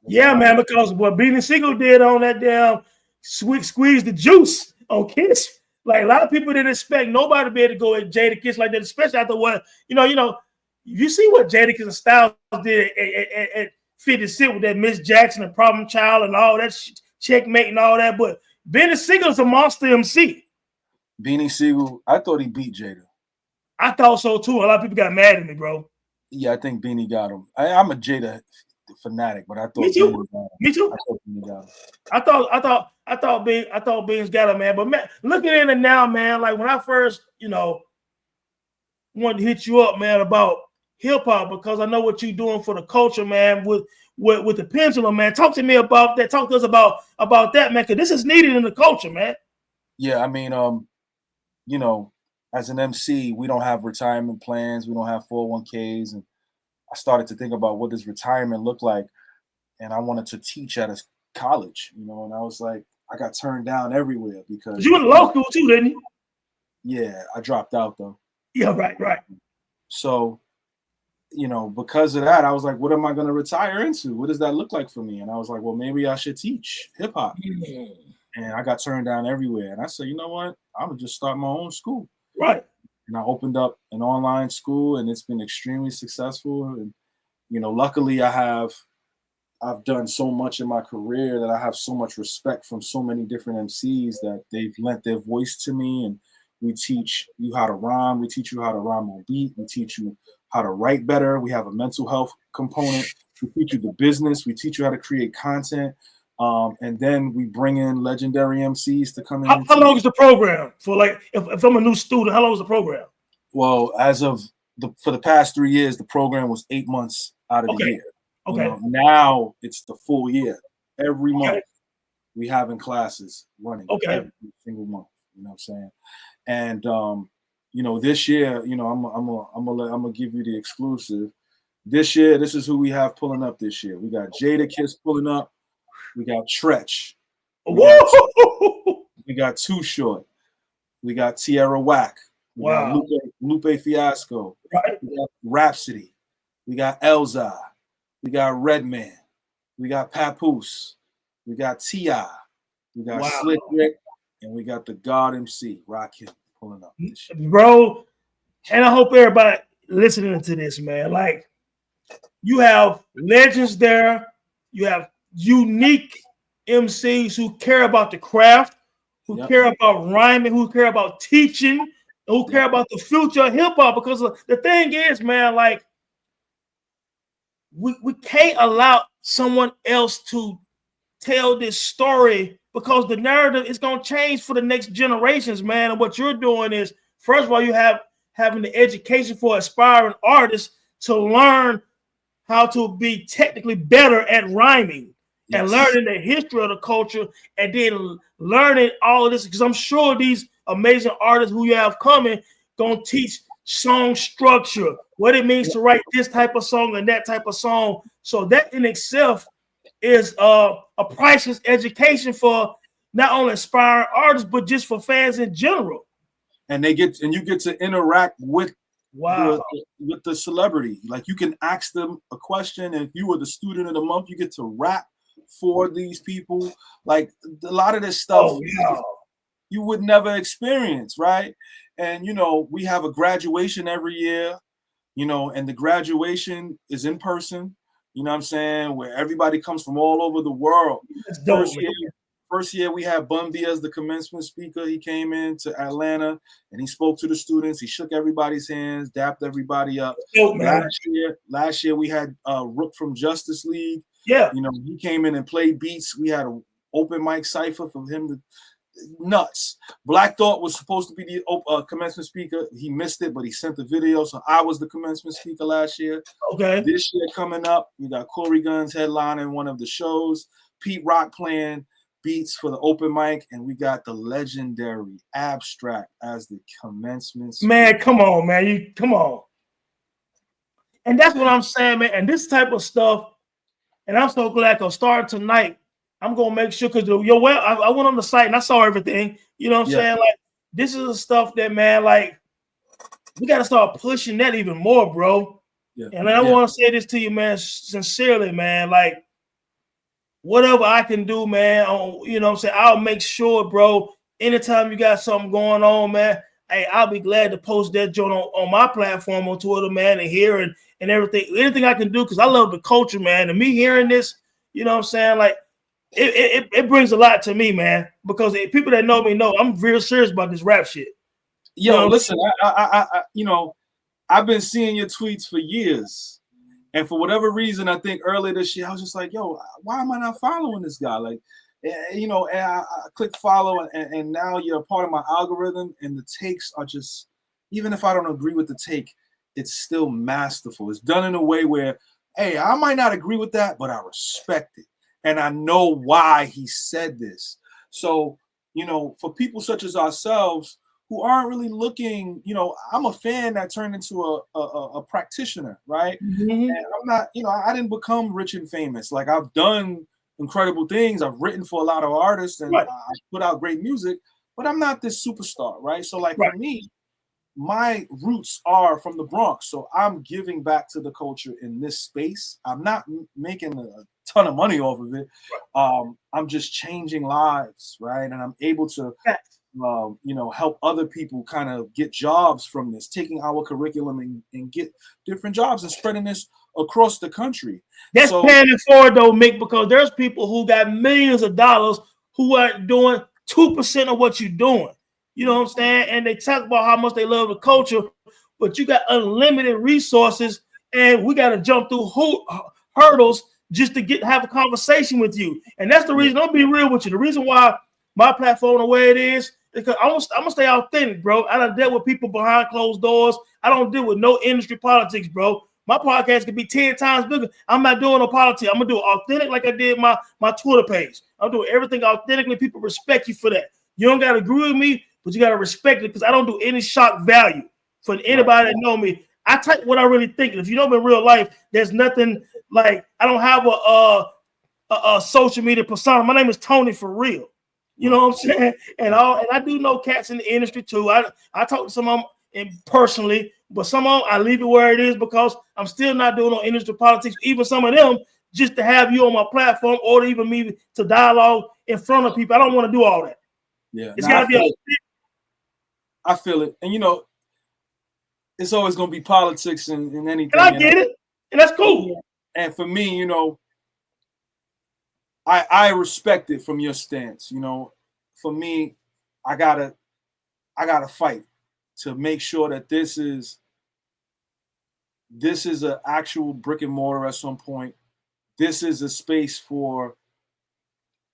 Yeah, man, because what Beanie Siegel did on that damn squeeze the juice on Kiss, like a lot of people didn't expect nobody to be able to go at Jadakiss like that, especially after what you see what Jadakiss and Styles did at 50 Cent with that Miss Jackson and Problem Child and all that checkmate and all that. But Beanie Siegel is a monster MC.
Beanie Siegel, I thought he beat Jada.
I thought so too. A lot of people got mad at me, bro.
Yeah, I think Beanie got him. I'm a Jada fanatic, but I thought
me too. Me too. I thought Beans got him, man. But man, looking at it now, man, like when I first, wanted to hit you up, man, about hip hop, because I know what you're doing for the culture, man, with the pendulum, man. Talk to me about that. Talk to us about that, man, because this is needed in the culture, man.
Yeah, I mean, as an MC, we don't have retirement plans. We don't have 401ks. And I started to think about what does retirement look like. And I wanted to teach at a college, and I was like, I got turned down everywhere because
you went to law school too, didn't you?
Yeah, I dropped out though.
Yeah, right.
So, because of that, I was like, what am I going to retire into? What does that look like for me? And I was like, well, maybe I should teach hip hop. And I got turned down everywhere. And I said, you know what? I'm going to just start my own school.
Right.
And I opened up an online school, and it's been extremely successful. And, luckily I have I've done so much in my career that I have so much respect from so many different MCs that they've lent their voice to me. And we teach you how to rhyme. We teach you how to rhyme on beat. We teach you how to write better. We have a mental health component. We teach you the business. We teach you how to create content. And then we bring in legendary MCs to come in and
How
teach.
long is the program for? Like, if I'm a new student, how long is the program?
Well, as of for the past 3 years, the program was 8 months out of the
Okay.
year.
Okay.
You know, now it's the full year. Every
Okay.
month we having classes running every single month. You know what I'm saying? And you know, this year, you know, I'm gonna give you the exclusive. This year, this is who we have pulling up this year. We got Jada Kiss pulling up. We got Tretch. We got Too Short. We got Tierra Whack. We got Lupe Fiasco.
Right.
We got Rhapsody. We got Elza. We got Redman. We got Papoose. We got T.I. We got Slick Rick. And we got the God MC, Rakim, pulling up this year.
Bro, and I hope everybody listening to this, man, like, you have legends there. You have unique MCs who care about the craft, who care about rhyming, who care about teaching, and who care about the future of hip hop. Because the thing is, man, like, we can't allow someone else to tell this story, because the narrative is going to change for the next generations, man. And what you're doing is, first of all, you having the education for aspiring artists to learn how to be technically better at rhyming and learning the history of the culture, and then learning all of this, because I'm sure these amazing artists who you have coming gonna teach song structure, what it means to write this type of song and that type of song. So that in itself is a priceless education for not only aspiring artists, but just for fans in general.
And you get to interact with with the celebrity. Like, you can ask them a question, and if you were the student of the month, you get to rap for these people. Like, a lot of this stuff you would never experience, right? And you know, we have a graduation every year, you know, and the graduation is in person. You know what I'm saying? Where everybody comes from all over the world. First year we had Bun B as the commencement speaker. He came into Atlanta and he spoke to the students. He shook everybody's hands, dapped everybody up. Last year we had Rook from Justice League.
Yeah.
You know, he came in and played beats. We had an open mic cipher for him to nuts. Black Thought was supposed to be the commencement speaker. He missed it, but he sent the video. So I was the commencement speaker last year.
Okay.
This year coming up, we got Corey Guns headlining one of the shows. Pete Rock playing beats for the open mic, and we got the legendary Abstract as the commencement speaker.
Man, come on, man. Come on. And that's what I'm saying, man. And this type of stuff, and I'm so glad, because starting tonight, I'm gonna make sure, because I went on the site and I saw everything. You know what I'm saying? Like, this is the stuff that, man, like, we gotta start pushing that even more, bro. And I want to say this to you, man, sincerely, man. Like, whatever I can do, man, you know what I'm saying, I'll make sure, bro. Anytime you got something going on, man, hey, I'll be glad to post that joint on my platform on Twitter, man, and hear and everything. Anything I can do, because I love the culture, man. And me hearing this, you know what I'm saying, like, it brings a lot to me, man, because people that know me know I'm real serious about this rap shit.
Yo, listen, I you know, I've been seeing your tweets for years, and for whatever reason, I think earlier this year I was just like, yo, why am I not following this guy? Like, you know, and I click follow, and now you're a part of my algorithm, and the takes are just, even if I don't agree with the take, it's still masterful. It's done in a way where, hey, I might not agree with that, but I respect it. And I know why he said this. So, you know, for people such as ourselves who aren't really looking, you know, I'm a fan that turned into a practitioner, right? And I'm not, you know, I didn't become rich and famous. Like, I've done incredible things. I've written for a lot of artists, and I put out great music, but I'm not this superstar, right? So, like, for me, my roots are from the Bronx. So I'm giving back to the culture in this space. I'm not making a ton of money off of it. I'm just changing lives, right? And I'm able to, you know, help other people kind of get jobs from this, taking our curriculum and get different jobs and spreading this across the country.
That's paying it forward though, Mick, because there's people who got millions of dollars who aren't doing 2% of what you're doing. You know what I'm saying? And they talk about how much they love the culture, but you got unlimited resources, and we got to jump through hurdles just to have a conversation with you. And that's the reason. I'll be real with you. The reason why my platform the way it is because I'm gonna stay authentic, bro. I don't deal with people behind closed doors. I don't deal with no industry politics, bro. My podcast could be 10 times bigger. I'm not doing no politics. I'm gonna do it authentic like I did my Twitter page. I'm doing everything authentically. People respect you for that. You don't gotta agree with me, but you gotta respect it because I don't do any shock value for anybody that know me. I type what I really think. If you know me in real life, there's nothing like I don't have a social media persona. My name is Tony for real. You know what I'm saying? And I do know cats in the industry too. I talk to some of them personally, but some of them I leave it where it is because I'm still not doing no industry politics. Even some of them just to have you on my platform or to even me to dialogue in front of people. I don't want to do all that.
Yeah,
it's got to be.
I feel it, and you know, it's always going to be politics and anything.
And I get it, and that's cool.
And for me, you know, I respect it from your stance. You know, for me, I gotta fight to make sure that this is an actual brick and mortar at some point. This is a space for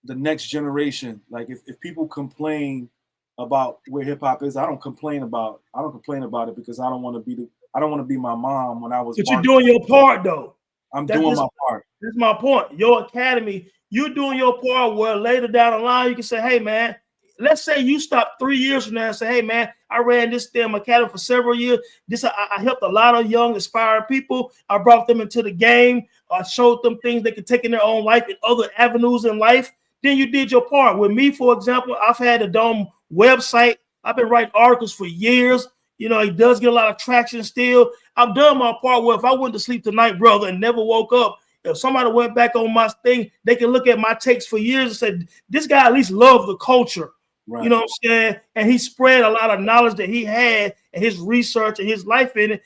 the next generation. Like if people complain about where hip hop is, I don't complain about it because I don't want to be my mom when I was.
But you're doing your part though.
I'm doing my part.
That's my point. Your academy, you're doing your part where later down the line you can say, hey man, let's say you stop 3 years from now and say, hey man, I ran this STEM academy for several years. I helped a lot of young aspiring people. I brought them into the game. I showed them things they could take in their own life and other avenues in life. Then you did your part. With me, for example, I've had a Dome website. I've been writing articles for years. You know, it does get a lot of traction still. I've done my part where if I went to sleep tonight, brother, and never woke up, if somebody went back on my thing, they can look at my takes for years and say, this guy at least loved the culture. Right. You know what I'm saying? And he spread a lot of knowledge that he had and his research and his life in it.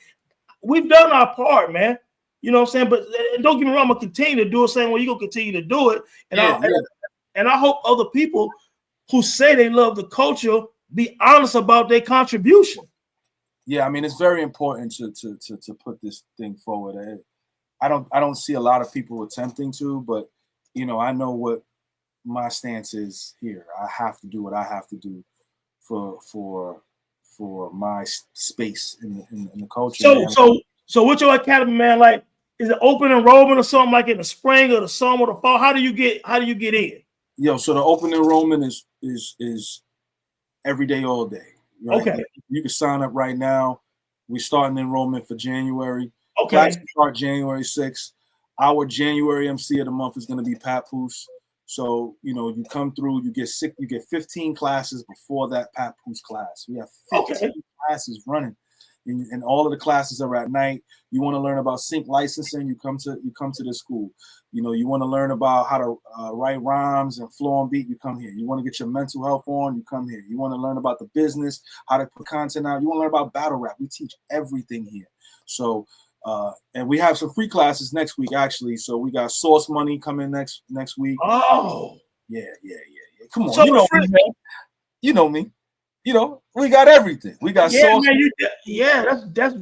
We've done our part, man. You know what I'm saying? But don't get me wrong, I'm going to continue to do it, saying, well, you're going to continue to do it. And I hope other people who say they love the culture be honest about their contribution.
Yeah, I mean, it's very important to put this thing forward. I don't see a lot of people attempting to, but you know, I know what my stance is here. I have to do what I have to do for my space in the culture.
So what's your academy, man? Like, is it open enrollment or something like in the spring or the summer or the fall? How do you get in?
Yo, so the open enrollment is every day, all day. Right?
Okay.
You can sign up right now. We're starting enrollment for January.
Okay.
Classes start January 6th. Our January MC of the month is going to be Papoose. So, you know, you come through, you get 15 classes before that Papoose class. We have 15 classes running. And all of the classes are at night. You want to learn about sync licensing, you come to the school. You know, you want to learn about how to write rhymes and flow on beat, you come here. You want to get your mental health on, you come here. You want to learn about the business, how to put content out. You want to learn about battle rap. We teach everything here. So, and we have some free classes next week, actually. So we got Source Money coming next week.
Oh,
yeah. Come on, so you know me, man. You know me. You know, we got everything. We got Source.
Man, that's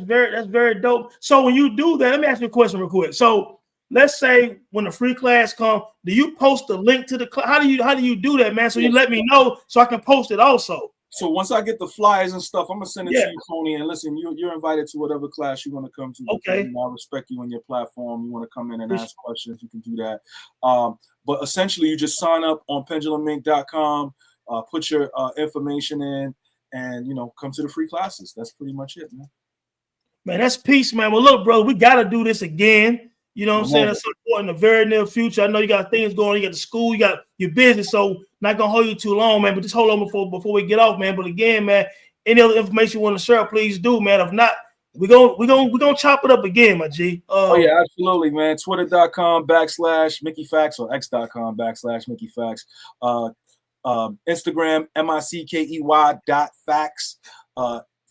very dope. So when you do that, let me ask you a question real quick. So let's say when the free class comes, do you post the link to the class? How do you do that, man? So you let me know so I can post it also.
So once I get the flyers and stuff, I'm gonna send it to you, Tony. And listen, you're invited to whatever class you want to come to.
Okay.
You know, I respect you on your platform. You want to come in and ask questions, you can do that. But essentially, you just sign up on pendulummink.com. Put your information in, and you know, come to the free classes. That's pretty much it, man.
Man, that's peace, man. Well, look, bro, we got to do this again. You know what I'm saying? That's important in the very near future. I know you got things going. You got the school, you got your business, so not gonna hold you too long, man. But just hold on before we get off, man. But again, man, any other information you want to share, please do, man. If not, we're gonna chop it up again, my G.
Yeah, absolutely, man. Twitter.com/Mickey Factz or X.com/Mickey Factz. Instagram MICKEY.facts,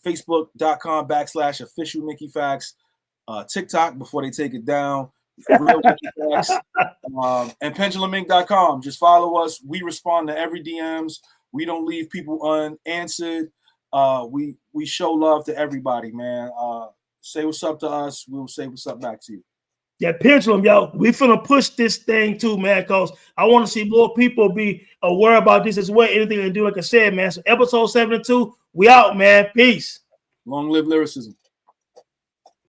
Facebook.com/official Mickey Factz. TikTok before they take it down. Real Mickey Factz, and penduluminc.com. Just follow us. We respond to every DMs. We don't leave people unanswered. We show love to everybody, man. Say what's up to us. We'll say what's up back to you.
Yeah, Pendulum, yo, we finna push this thing too, man, because I want to see more people be aware about this as well. Anything they do, like I said, man. So episode 72, we out, man. Peace.
Long live lyricism.